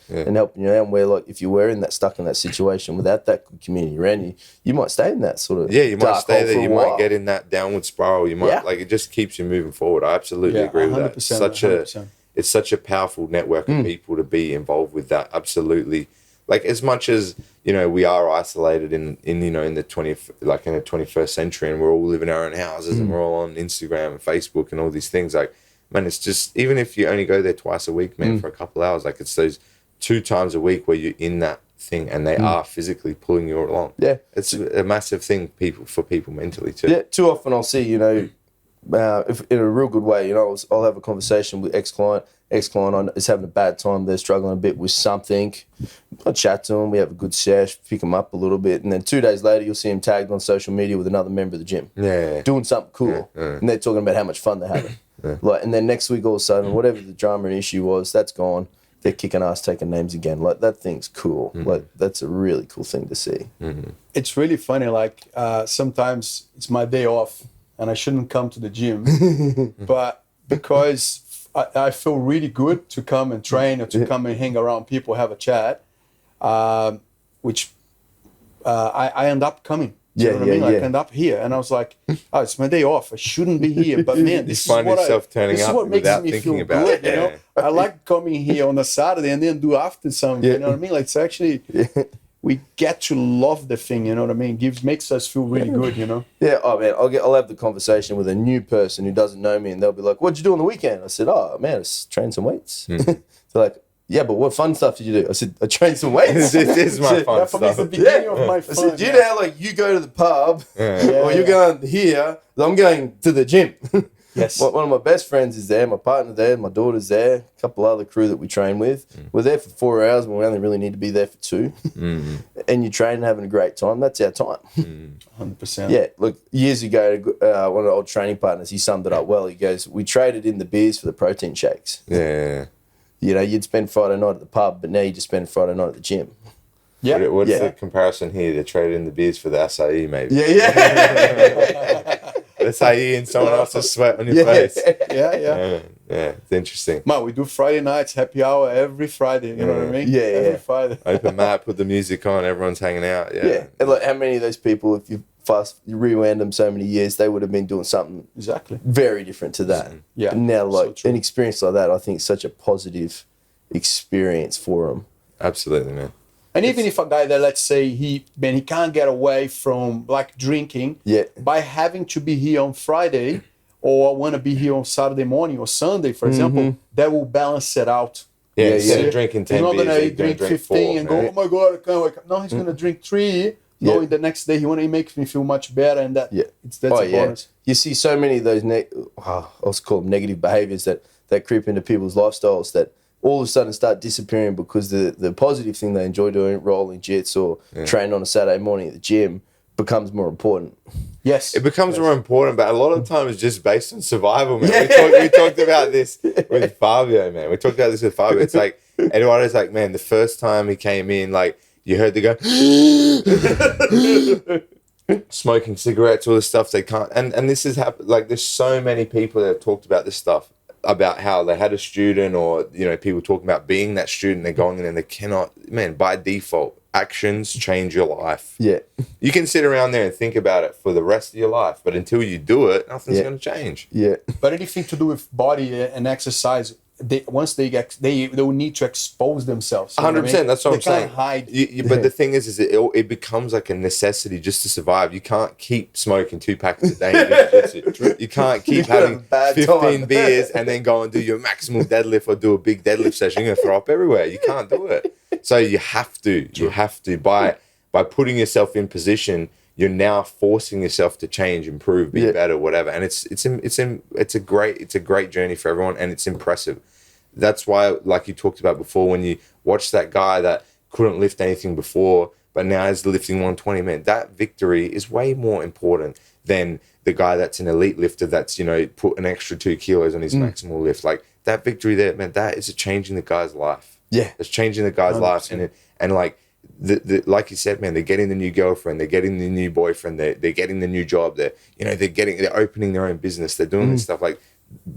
and helping you out. And where if you were stuck in that situation without that good community around you, you might stay in that sort of you might stay there. You might get in that downward spiral. You might it just keeps you moving forward. I absolutely agree with that. 100%. It's such a powerful network of people to be involved with that. Absolutely. As much as we are isolated in the 21st century, and we're all living in our own houses, and we're all on Instagram and Facebook and all these things. Man, it's just even if you only go there twice a week, man, for a couple hours, it's those 2 times a week where you're in that thing and they are physically pulling you along. Yeah, it's a massive thing for people mentally too. Yeah, too often I'll see if in a real good way, I'll have a conversation with ex-client ex-client is having a bad time, they're struggling a bit with something, I chat to them, we have a good sesh, pick them up a little bit, and then 2 days later you'll see them tagged on social media with another member of the gym, doing something cool, and they're talking about how much fun they're having. Like, and then next week all of a sudden, whatever the drama and issue was, that's gone. They're kicking ass, taking names again. Like, that thing's cool. Like, that's a really cool thing to see. It's really funny. Like, sometimes it's my day off and I shouldn't come to the gym, but because I feel really good to come and train or to come and hang around people, have a chat, which I end up coming. You know what I mean? Like, end up here, and I was like, "Oh, it's my day off. I shouldn't be here." But man, this is what makes me feel good. You know, I like coming here on a Saturday and then do after something. You know what I mean? Like, it's actually we get to love the thing. You know what I mean? Makes us feel really good. You know? Yeah. Oh man, I'll have the conversation with a new person who doesn't know me, and they'll be like, "What'd you do on the weekend?" I said, "Oh man, I trained some weights." They're like, "Yeah, but what fun stuff did you do?" I said, "I trained some weights." This is my fun stuff. It's the beginning of my fun. I said, "Do you know how, like, you go to the pub or you're going here, I'm going to the gym." Yes. One of my best friends is there, my partner there, my daughter's there, a couple other crew that we train with. We're there for 4 hours when we only really need to be there for 2. And you train and having a great time. That's our time. 100%. Yeah, look, years ago, one of the old training partners, he summed it up well. He goes, "We traded in the beers for the protein shakes." Yeah. You know, you'd spend Friday night at the pub, but now you just spend Friday night at the gym. Yeah. What's the comparison here? They traded in the beers for the acai, maybe. Acai and someone else's sweat on your face. Yeah. It's interesting. Man, we do Friday nights, happy hour every Friday. You know what I mean? Every Friday. Open mat, put the music on, everyone's hanging out. Yeah. And like, how many of those people, if you rewound them so many years, they would have been doing something very different to that. Yeah. And now, like, an experience like that, I think, is such a positive experience for them. Absolutely, man. And even if a guy that, let's say, he can't get away from, like, drinking, by having to be here on Friday, or want to be here on Saturday morning or Sunday, for example, that will balance it out. Instead of drinking 10 beers, he's not going to drink 15 and go, "Oh my God, I can't wake up." No, he's going to drink 3. Knowing the next day he makes me feel much better, and that's a bonus. You see so many of those, I'll call them negative behaviors that creep into people's lifestyles that all of a sudden start disappearing because the positive thing they enjoy doing, rolling jits or training on a Saturday morning at the gym, becomes more important. Yes. It becomes more important, but a lot of the time it's just based on survival, man. We talked about this with Fabio, man. We talked about this with Fabio. It's like, Eduardo's like, man, the first time he came in, like, you heard the guy smoking cigarettes, all this stuff they can't. And this has happened. Like, there's so many people that have talked about this stuff, about how they had a student, or, you know, people talking about being that student. They're going in and they cannot, man, by default, actions change your life. Yeah. You can sit around there and think about it for the rest of your life, but until you do it, nothing's going to change. Yeah. But anything to do with body and exercise, once they will need to expose themselves. 100%. That's what I'm saying. They can't hide. But the thing is it becomes like a necessity just to survive. You can't keep smoking 2 packs a day. You can't keep having 15 beers and then go and do your maximal deadlift or do a big deadlift session. You're gonna throw up everywhere. You can't do it. So you have to. You have to by putting yourself in position. You're now forcing yourself to change, improve, be better, whatever. And it's a great journey for everyone, and it's impressive. That's why, like you talked about before, when you watch that guy that couldn't lift anything before, but now is lifting 120, man, that victory is way more important than the guy that's an elite lifter that's, you know, put an extra 2 kilos on his maximal lift. Like, that victory there, man, that is changing the guy's life. Yeah. It's changing the guy's 100%. Life. And like, like you said, man, they're getting the new girlfriend, they're getting the new boyfriend, they're getting the new job, they're opening their own business, they're doing this stuff. Like,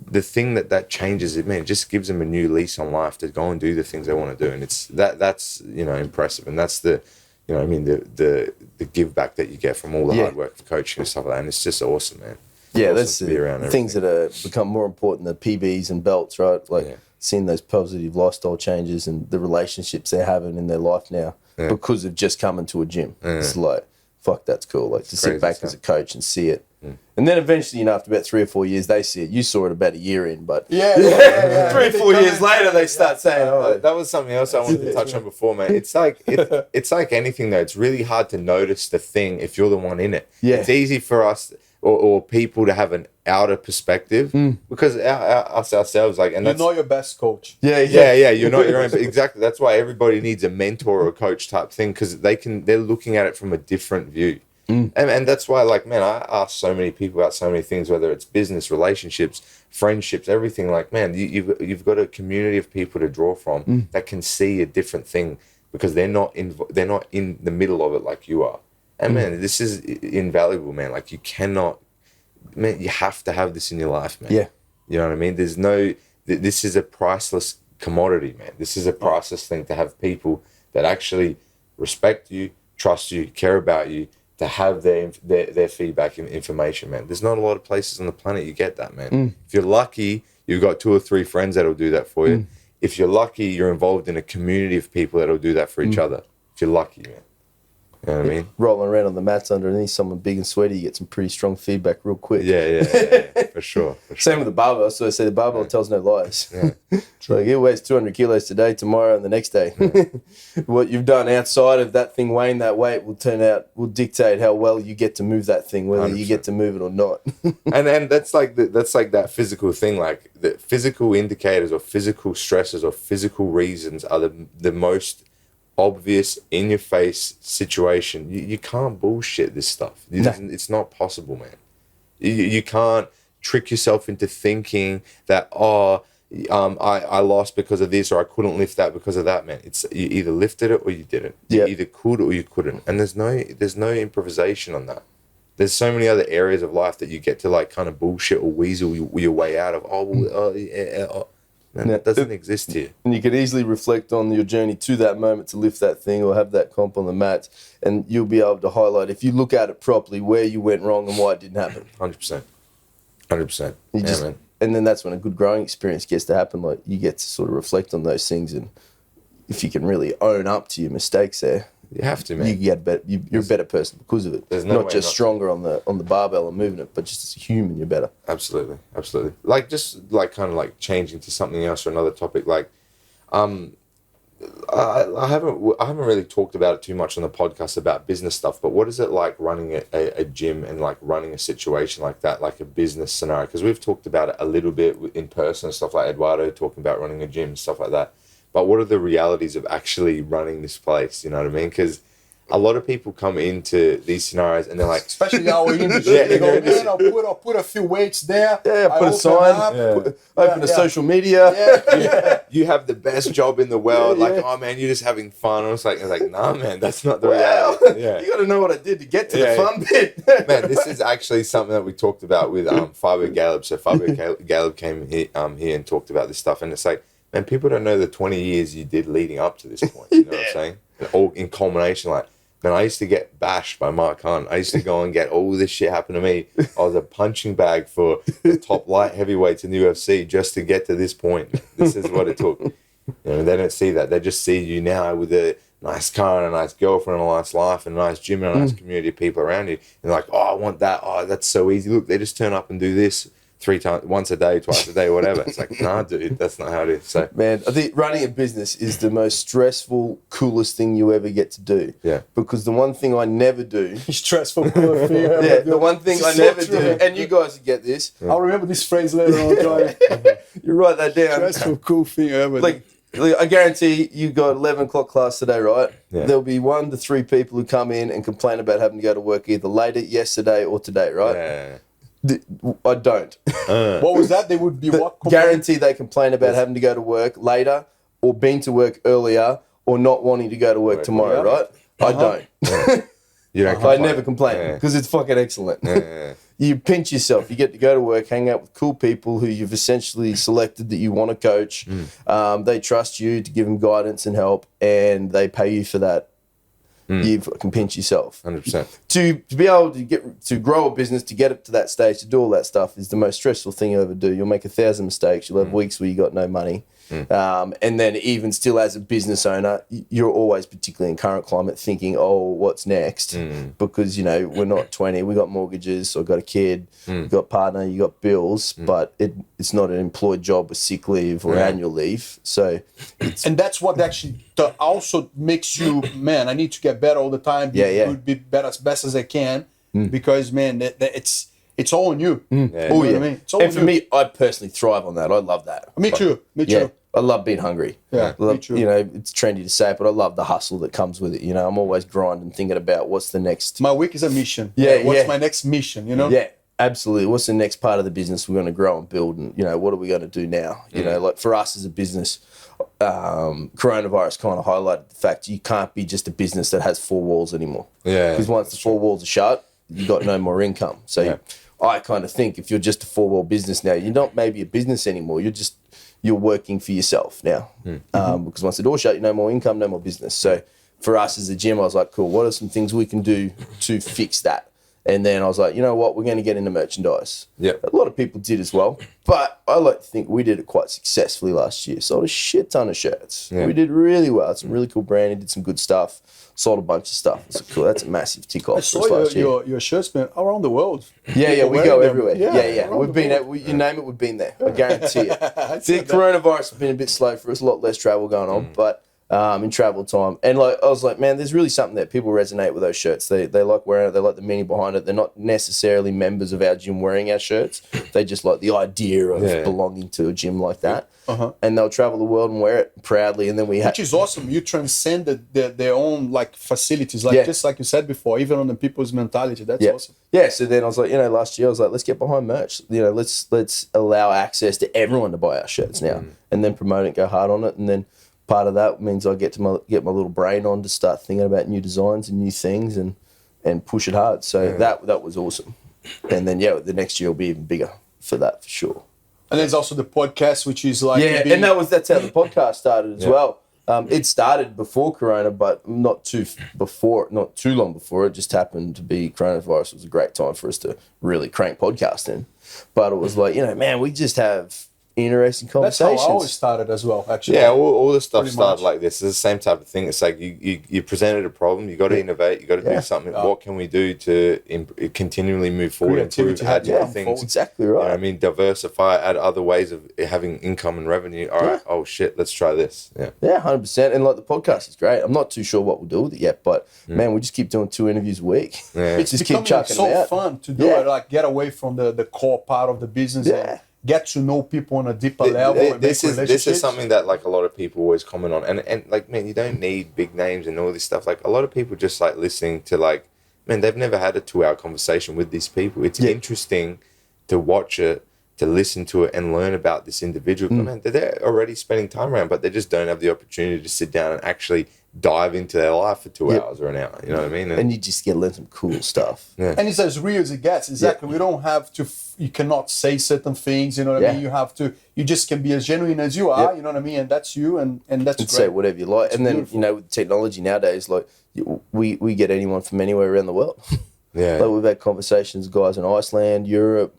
the thing that changes it, man, it just gives them a new lease on life to go and do the things they want to do. And it's that's you know, impressive. And that's the, you know, I mean, the give back that you get from all the hard work of coaching and stuff like that. And it's just awesome, man. Yeah, that's the things that are become more important than PBs and belts, right? Like seeing those positive lifestyle changes and the relationships they're having in their life now because of just coming to a gym. It's like, fuck, that's cool. Like, to sit back as a coach and see it. And then eventually, you know, after about 3 or 4 years, they see it. You saw it about a year in, but 3 or 4 years later, they start saying, "Oh, that was something else I wanted to touch on before, man." It's like it's like anything though. It's really hard to notice the thing if you're the one in it. Yeah. It's easy for us. or people to have an outer perspective because us ourselves, like, and You that's, know your best coach. yeah, you're not your own, but exactly, that's why everybody needs a mentor or a coach type thing, because they're looking at it from a different view. And that's why, like, man, I ask so many people about so many things, whether it's business, relationships, friendships, everything. Like, man, you've got a community of people to draw from that can see a different thing, because they're not in the middle of it like you are. And man, this is invaluable, man. Like, you cannot, man, you have to have this in your life, man. Yeah. You know what I mean? This is a priceless commodity, man. This is a priceless thing, to have people that actually respect you, trust you, care about you, to have their feedback and information, man. There's not a lot of places on the planet you get that, man. If you're lucky, you've got 2 or 3 friends that'll do that for you. If you're lucky, you're involved in a community of people that'll do that for each other. If you're lucky, man. You know what I mean? Rolling around on the mats underneath someone big and sweaty, you get some pretty strong feedback real quick. Yeah, for sure. Same with the barbell. So I say the barbell tells no lies. Yeah. Like, it weighs 200 kilos today, tomorrow, and the next day. What you've done outside of that thing weighing that weight will dictate how well you get to move that thing, whether 100%. you get to move it or not. and that's like that physical thing. Like, the physical indicators or physical stresses or physical reasons are the most obvious, in your face situation. You can't bullshit this stuff. It's not possible, man. You can't trick yourself into thinking that I lost because of this, or I couldn't lift that because of that, man. It's, you either lifted it or you didn't. You either could or you couldn't, and there's no improvisation on that. There's so many other areas of life that you get to, like, kind of bullshit or weasel your way out of. Man, that doesn't exist here. And you could easily reflect on your journey to that moment to lift that thing or have that comp on the mat, and you'll be able to highlight, if you look at it properly, where you went wrong and why it didn't happen. 100%. Man. And then that's when a good growing experience gets to happen. Like, you get to sort of reflect on those things, and if you can really own up to your mistakes there, You have to, man. you get better. You're a better person because of it. There's no not way just not to. stronger on the barbell and moving it, but just as a human, you're better. Absolutely. Like, just like kind of like changing to something else or another topic. Like, I haven't really talked about it too much on the podcast about business stuff. But what is it like running a gym and like running a situation like that, like a business scenario? Because we've talked about it a little bit in person and stuff, like Eduardo talking about running a gym and stuff like that. But what are the realities of actually running this place? You know what I mean? Because a lot of people come into these scenarios and they're like, Especially our industry. They go, man, I'll put a few weights there. Yeah, I put a open sign, up, open a social media. you have the best job in the world. Yeah. Like, oh man, you're just having fun. I was like, nah, man, that's not the reality. Yeah. You got to know what I did to get to the fun bit. Man, this is actually something that we talked about with Fabio Gallup. So Fabio Gallup came here and talked about this stuff, and it's like, man, people don't know the 20 years you did leading up to this point. You know what I'm saying? All in culmination, like, man, I used to get bashed by Mark Hunt. I used to go and get all this shit happen to me. I was a punching bag for the top light heavyweights in the UFC just to get to this point. This is what it took. You know, they don't see that. They just see you now with a nice car and a nice girlfriend and a nice life and a nice gym and a nice community of people around you. And they're like, oh, I want that. Oh, that's so easy. Look, they just turn up and do this 3 times, once a day, twice a day, whatever. It's like, nah, dude, that's not how it is. So, man, I think running a business is the most stressful, coolest thing you ever get to do. Yeah. Because the one thing I never do. Stressful. The one thing I never do, and you guys get this. I'll remember this phrase later on, Jonny. You write that down. Stressful, cool thing ever. Like, I guarantee you got 11 o'clock class today, right? Yeah. There'll be 1 to 3 people who come in and complain about having to go to work either later, yesterday, or today, right? yeah. I don't. What was that? They would be what? Guarantee they complain about having to go to work later, or being to work earlier, or not wanting to go to work tomorrow, right? I don't. You don't I complain. never complain because it's fucking excellent. Yeah. You pinch yourself. You get to go to work, hang out with cool people who you've essentially selected that you want to coach. They trust you to give them guidance and help, and they pay you for that. You can pinch yourself. 100%. To be able to grow a business, to get it to that stage, to do all that stuff is the most stressful thing you'll ever do. You'll make 1,000 mistakes. You'll have weeks where you got no money. And then even still as a business owner, you're always, particularly in current climate, thinking, oh, what's next? Because, you know, we're not 20. We got mortgages. I've got a kid. You got a partner. You got bills. But it's not an employed job with sick leave or annual leave. So, and that's what actually also makes you, man, I need to get better all the time. Be better as best as I can. Because, man, it's all on you. Oh, you know what I mean? It's all and on for you. me, I personally thrive on that. I love that. Me too. Yeah, I love being hungry. Yeah, me too. You know, it's trendy to say it, but I love the hustle that comes with it. You know, I'm always grinding, thinking about what's the next. My week is a mission. Yeah, What's my next mission, you know? Yeah, absolutely. What's the next part of the business we're going to grow and build? And, you know, what are we going to do now? You know, like for us as a business, coronavirus kind of highlighted the fact you can't be just a business that has 4 walls anymore. Yeah. Because once the 4 walls are shut, you got no more income. So I kind of think if you're just a 4-wall business now, you're not maybe a business anymore. You're working for yourself now. Because once the door's shut, you no more income, no more business. So for us as a gym, I was like, cool, what are some things we can do to fix that? And then I was like, you know what, we're going to get into merchandise. Yeah. A lot of people did as well. But I like to think we did it quite successfully last year. Sold a shit ton of shirts. Yeah. We did really well. It's some really cool branding, did some good stuff. Sold a bunch of stuff. It's cool. That's a massive tick off. I saw your shirts been around the world. Yeah, we go everywhere. Yeah, We've been you name it, we've been there. I guarantee it. The coronavirus has been a bit slow for us, a lot less travel going on, but in travel time. And like I was like, man, there's really something that people resonate with those shirts. They like wearing it, they like the meaning behind it. They're not necessarily members of our gym wearing our shirts. They just like the idea of belonging to a gym like that. And they'll travel the world and wear it proudly. And then which is awesome. You transcended their own like facilities, like just like you said before, even on the people's mentality. That's awesome. Yeah. So then I was like, you know, last year I was like, let's get behind merch. You know, let's allow access to everyone to buy our shirts now, and then promote it, go hard on it, and then part of that means I get my little brain on to start thinking about new designs and new things and push it hard. So that was awesome. And then the next year will be even bigger for that for sure. And there's also the podcast, which is like and that's how the podcast started as well. It started before Corona, but not too long before. It just happened to be coronavirus was a great time for us to really crank podcasting. But it was like, you know, man, we just have interesting conversations. That's how I always started as well, actually. Yeah, all the stuff started like this. It's the same type of thing. It's like you presented a problem, you got to innovate, you got to do something. What can we do to continually move forward, improve, add more things? Exactly right. You know what I mean, diversify, add other ways of having income and revenue. All right, oh shit, let's try this. Yeah, 100%. And like the podcast is great. I'm not too sure what we'll do with it yet, but man, we just keep doing 2 interviews a week. Yeah. It's just keep chucking so out. Fun to do it, like get away from the core part of the business. Yeah. Get to know people on a deeper level. This is something that like a lot of people always comment on, and like, man, you don't need big names and all this stuff. Like a lot of people just like listening to like, man, they've never had a 2-hour conversation with these people. It's interesting to watch it, to listen to it, and learn about this individual. Man, they're already spending time around, but they just don't have the opportunity to sit down and actually dive into their life for 2 hours or an hour. You know what I mean? And you just get to learn some cool stuff. Yeah. And it's as real as it gets. Exactly. We don't have to. You cannot say certain things. You know what I mean? You have to. You just can be as genuine as you are. You know what I mean? And that's you. And that's great. Say whatever you like. And then beautiful. You know, with technology nowadays, like we get anyone from anywhere around the world. Yeah. Like we've had conversations, with guys in Iceland, Europe,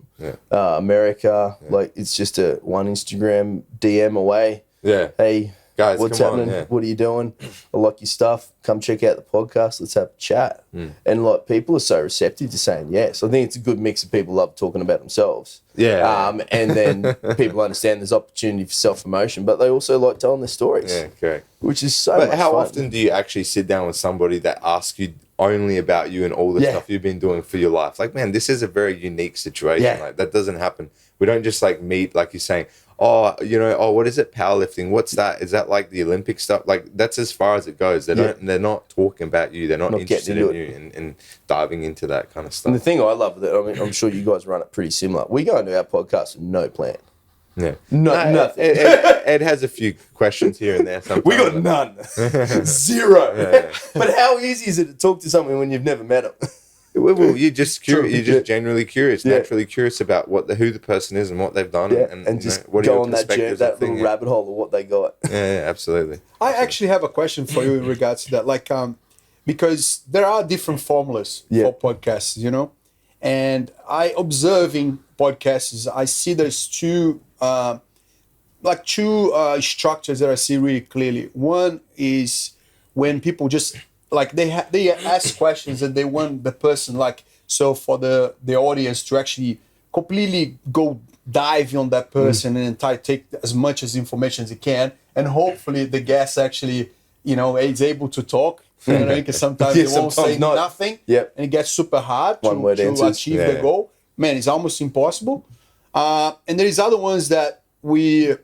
America. Yeah. Like it's just one Instagram DM away. Yeah. Hey, guys, what's happening? What are you doing? I like your stuff. Come check out the podcast. Let's have a chat. And like people are so receptive to saying yes. I think it's a good mix of people love talking about themselves. Yeah. And then people understand there's opportunity for self-promotion, but they also like telling their stories. Yeah, correct. Which is so much fun. How often do you actually sit down with somebody that asks you only about you and all the stuff you've been doing for your life? Like, man, this is a very unique situation. Yeah. Like that doesn't happen. We don't just like meet, like you're saying, what is it? Powerlifting. What's that? Is that like the Olympic stuff? Like that's as far as it goes. They're not talking about you. They're not interested in you and diving into that kind of stuff. And the thing I love with it, I mean, I'm sure you guys run it pretty similar. We go into our podcast with no plan. Yeah. Nothing. It has a few questions here and there. Sometimes. We got none. Zero. Yeah. But how easy is it to talk to someone when you've never met them? Well, you're just curious. You're just genuinely curious, naturally curious about who the person is and what they've done, and just what go on that journey, that little rabbit hole of what they got. Yeah, absolutely. I actually have a question for you in regards to that, like, because there are different formulas for podcasts, you know, and I observing podcasts, I see there's two structures that I see really clearly. One is when people just like they ask questions and they want the person for the audience to actually completely go dive on that person and take as much as information as he can, and hopefully the guest actually is able to talk. You know, because sometimes they won't say nothing, and it gets super hard to achieve the goal. man, it's almost impossible. And there is other ones that the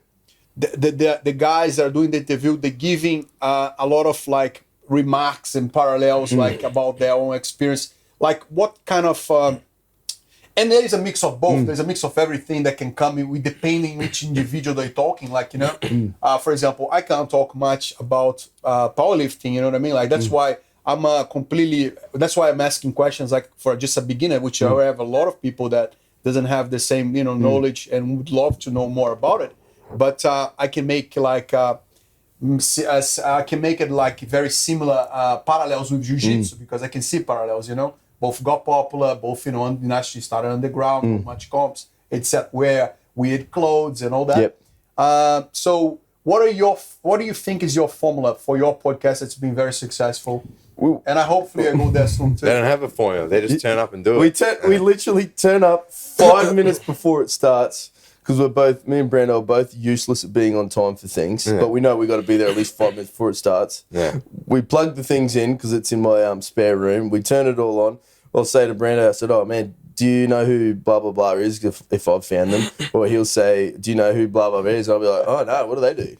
guys that are doing the interview, they're giving a lot of like remarks and parallels like about their own experience. Like what kind of and there is a mix of both. There's a mix of everything that can come in with depending which individual they're talking. Like, you know, for example, I can't talk much about powerlifting, you know what I mean? Like that's why that's why I'm asking questions like for just a beginner, which I have a lot of people that doesn't have the same, you know, knowledge and would love to know more about it. But I can make like I can make it like very similar parallels with jiu-jitsu because I can see parallels, you know. Both got popular, both, you know, naturally started underground, not much comps, except wear weird clothes and all that. So what do you think is your formula for your podcast that's been very successful? And hopefully I go there soon too. They don't have a formula. They just turn up and do it. We literally turn up 5 minutes before it starts because me and Brando are both useless at being on time for things, but we know we got to be there at least 5 minutes before it starts. We plug the things in because it's in my spare room. We turn it all on. I'll say to Brando, I said, oh man, do you know who blah, blah, blah is if I've found them? Or he'll say, do you know who blah, blah, blah is? And I'll be like, oh no, what do they do?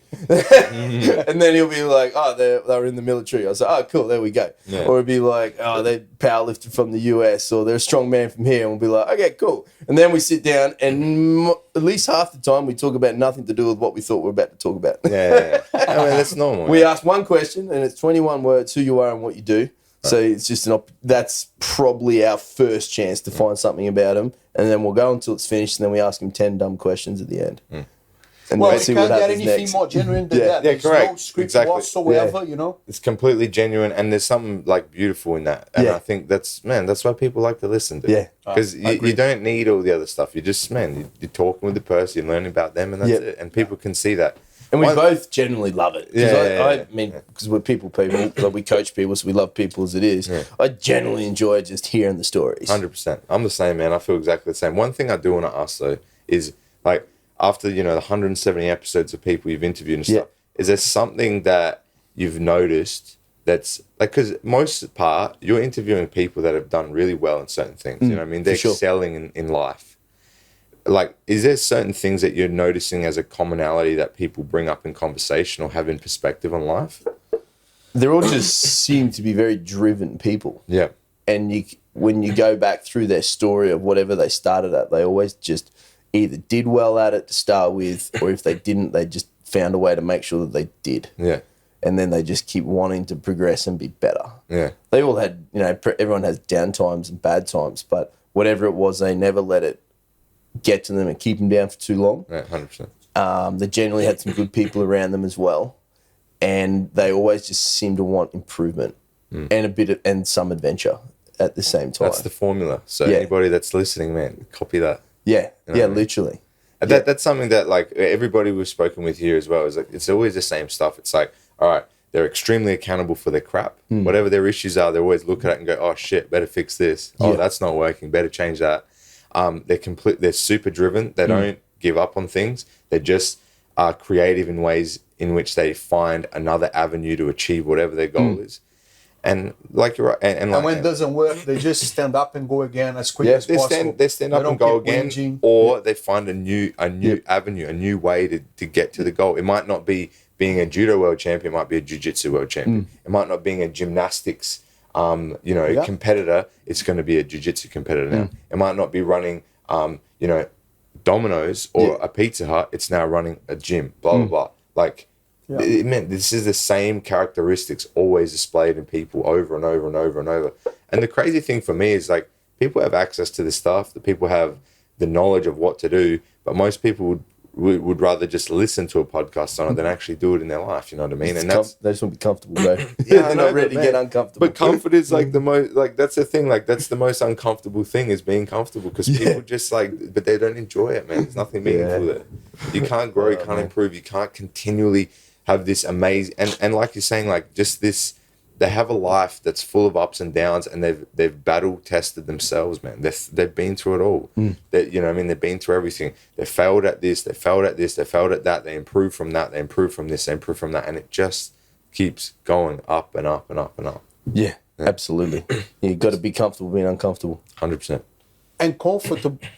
And then he'll be like, oh, they were in the military. I was like, oh, cool, there we go. Or it'd be like, oh, they powerlifted from the US or they're a strong man from here. And we'll be like, okay, cool. And then we sit down and at least half the time we talk about nothing to do with what we thought we were about to talk about. I mean, that's normal. We ask one question and it's 21 words, who you are and what you do. So it's just that's probably our first chance to find something about him, and then we'll go until it's finished, and then we ask him 10 dumb questions at the end. And well, you can't get anything more genuine than that. There's correct. No script whatsoever, you know. It's completely genuine, and there's something like beautiful in that. And I think that's why people like to listen to. Because you don't need all the other stuff. You just you're talking with the person, you're learning about them, and that's it. And people can see that. And we both generally love it. I mean, because we're people, like we coach people, so we love people as it is. I generally enjoy just hearing the stories. 100%. I'm the same, man. I feel exactly the same. One thing I do want to ask, though, is like after, you know, the 170 episodes of people you've interviewed and stuff, is there something that you've noticed that's like, because most part, you're interviewing people that have done really well in certain things. You know what I mean? They're excelling in life. Like, is there certain things that you're noticing as a commonality that people bring up in conversation or have in perspective on life? They're all just seem to be very driven people. Yeah. And when you go back through their story of whatever they started at, they always just either did well at it to start with, or if they didn't, they just found a way to make sure that they did. Yeah. And then they just keep wanting to progress and be better. Yeah. They all had, you know, everyone has down times and bad times, but whatever it was, they never let it get to them and keep them down for too long. Yeah, 100%. They generally had some good people around them as well, and they always just seem to want improvement and some adventure at the same time. That's the formula. So anybody that's listening, man, copy that. Yeah, you know literally. And that's something that like everybody we've spoken with here as well is like it's always the same stuff. It's like, all right, they're extremely accountable for their crap. Whatever their issues are, they always look at it and go, oh shit, better fix this. Oh, that's not working. Better change that. They're super driven. They don't give up on things. They just are creative in ways in which they find another avenue to achieve whatever their goal is. And like you're right, and when it doesn't work, they just stand up and go again as quick as possible. They stand up and go again, or they find a new avenue, a new way to get to the goal. It might not be being a judo world champion. It might be a jiu-jitsu world champion. It might not being a gymnastics competitor. It's going to be a jiu-jitsu competitor now. It might not be running, Domino's or a Pizza Hut. It's now running a gym, blah, blah, blah. Like, it meant this is the same characteristics always displayed in people over and over and over and over. And the crazy thing for me is, like, people have access to this stuff. The people have the knowledge of what to do, but most people would rather just listen to a podcast on it than actually do it in their life. You know what I mean? And they just want to be comfortable, bro. They're not ready to get uncomfortable. But comfort is like the most, like that's the thing. Like that's the most uncomfortable thing is being comfortable because people just like, but they don't enjoy it, man. There's nothing meaningful there. You can't grow, you can't improve, you can't continually have this amazing and like you're saying, like just this. They have a life that's full of ups and downs, and they've battle tested themselves, man. They've been through it all. You know what I mean? They've been through everything. They failed at this. They failed at this. They failed at that. They improved from that. They improved from this. They improved from that, and it just keeps going up and up and up and up. Yeah. Absolutely. You got to be comfortable being uncomfortable. 100%. And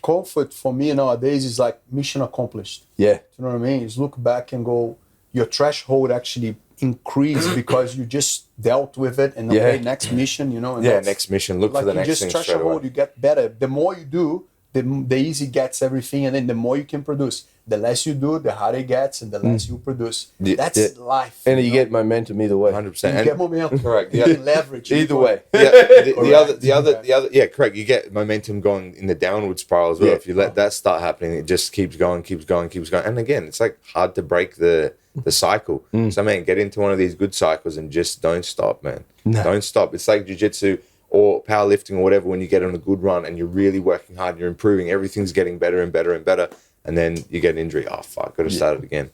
comfort for me nowadays is like mission accomplished. Yeah. You know what I mean? Is look back and go, your threshold actually increased because you just dealt with it and okay, next mission, you know. And next mission. Look for the next thing straight away. You get better. The more you do, the easy gets everything, and then the more you can produce. The less you do, the harder it gets, and the less you produce. That's life. And you get momentum either way. 100%. You get momentum. Correct. You can leverage. Either way. The other, yeah, correct. You get momentum going in the downward spiral as well. If you let that start happening, it just keeps going. And again, it's like hard to break the cycle. So man, get into one of these good cycles and just don't stop, man. No. Don't stop. It's like jiu-jitsu or powerlifting or whatever. When you get on a good run and you're really working hard, you're improving, everything's getting better and better and better. And then you get an injury. Oh fuck! Got to start it again.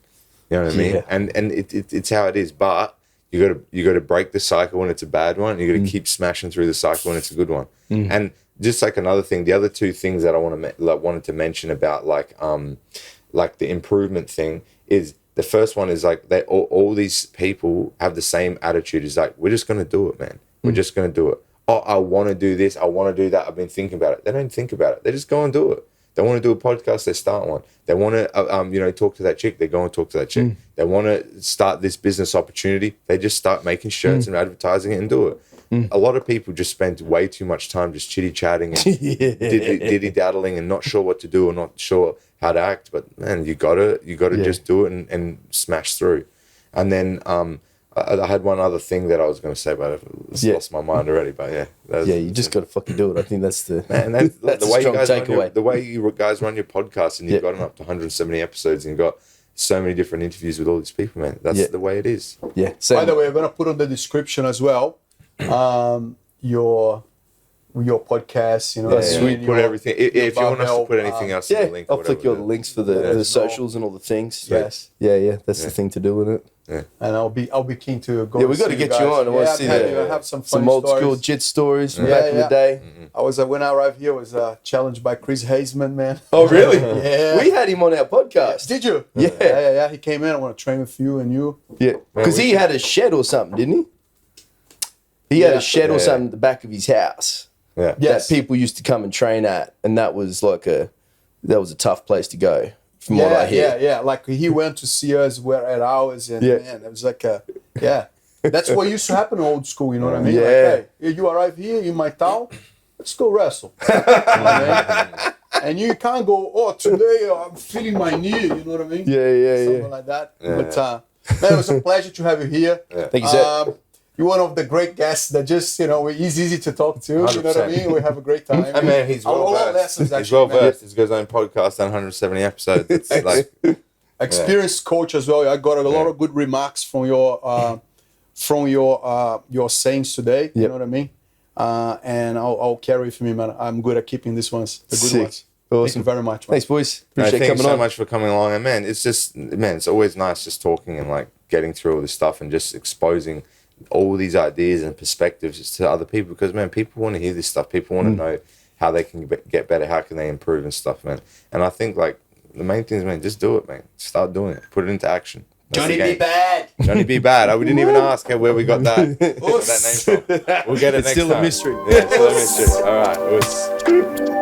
You know what I mean? Yeah. And it's how it is. But you got to break the cycle when it's a bad one. You got to keep smashing through the cycle when it's a good one. And just like another thing, the other two things that I wanted to mention about like the improvement thing is the first one is like they all these people have the same attitude. Is like, we're just gonna do it, man. We're just gonna do it. Oh, I want to do this. I want to do that. I've been thinking about it. They don't think about it. They just go and do it. They want to do a podcast, they start one. They want to, talk to that chick, they go and talk to that chick. They want to start this business opportunity, they just start making shirts and advertising it and do it. A lot of people just spend way too much time just chitty-chatting and diddy-daddling and not sure what to do or not sure how to act. But, man, you gotta just do it and smash through. And then I had one other thing that I was going to say, but I've lost my mind already. But you just got to fucking do it. I think that's the that's the way you guys takeaway. The way you guys run your podcast and you've gotten up to 170 episodes and you've got so many different interviews with all these people, man. That's the way it is. Yeah. By the way, I'm going to put on the description as well your podcast, we put everything. If you want us to put anything else in the link, I'll flick you all the links for the socials and all the things. Yes. Yeah. That's the thing to do with it. Yeah. And I'll be keen to go. Yeah, we got to get you on. I want to see I have some old school jit stories from back in the day. I was when I arrived here, I was challenged by Chris Hazeman, man. Oh, really? Yeah. We had him on our podcast. Did you? Yeah. He came in. I want to train with you and you. Yeah, because he had a shed or something, didn't he? He had a shed or something at the back of his house. Yeah. That people used to come and train at, and that was like a tough place to go. From what I hear. Yeah. Like he went to see us at ours, and man, it was like that's what used to happen in old school. You know what I mean? Yeah. Like, hey, you arrive here in my town, let's go wrestle. You know what I mean? And you can't go, oh, today I'm feeling my knee. You know what I mean? Something like that. Yeah. But man, it was a pleasure to have you here. Yeah. Thank you, sir. You're one of the great guests that just, he's easy to talk to. 100%. You know what I mean? We have a great time. I mean, he's well versed. He's well versed. He's got his own podcast on 170 episodes. It's like experienced coach as well. I got a lot of good remarks from your sayings today. You know what I mean? And I'll carry with me, man. I'm good at keeping these ones, the good ones. Awesome. Thank you very much, man. Thanks, boys. Appreciate thank coming you so on. much for coming along. And man, it's always nice just talking and like getting through all this stuff and just exposing all these ideas and perspectives to other people, because man, people want to hear this stuff. People want to know how they can get better, how can they improve and stuff, man. And I think like the main thing is, man, just do it, man. Start doing it. Put it into action. That's Jonny Bbad. Jonny Bbad. We didn't even ask where we got that name from. We'll get it next time. It's still a mystery. Yeah, it's still a mystery. All right.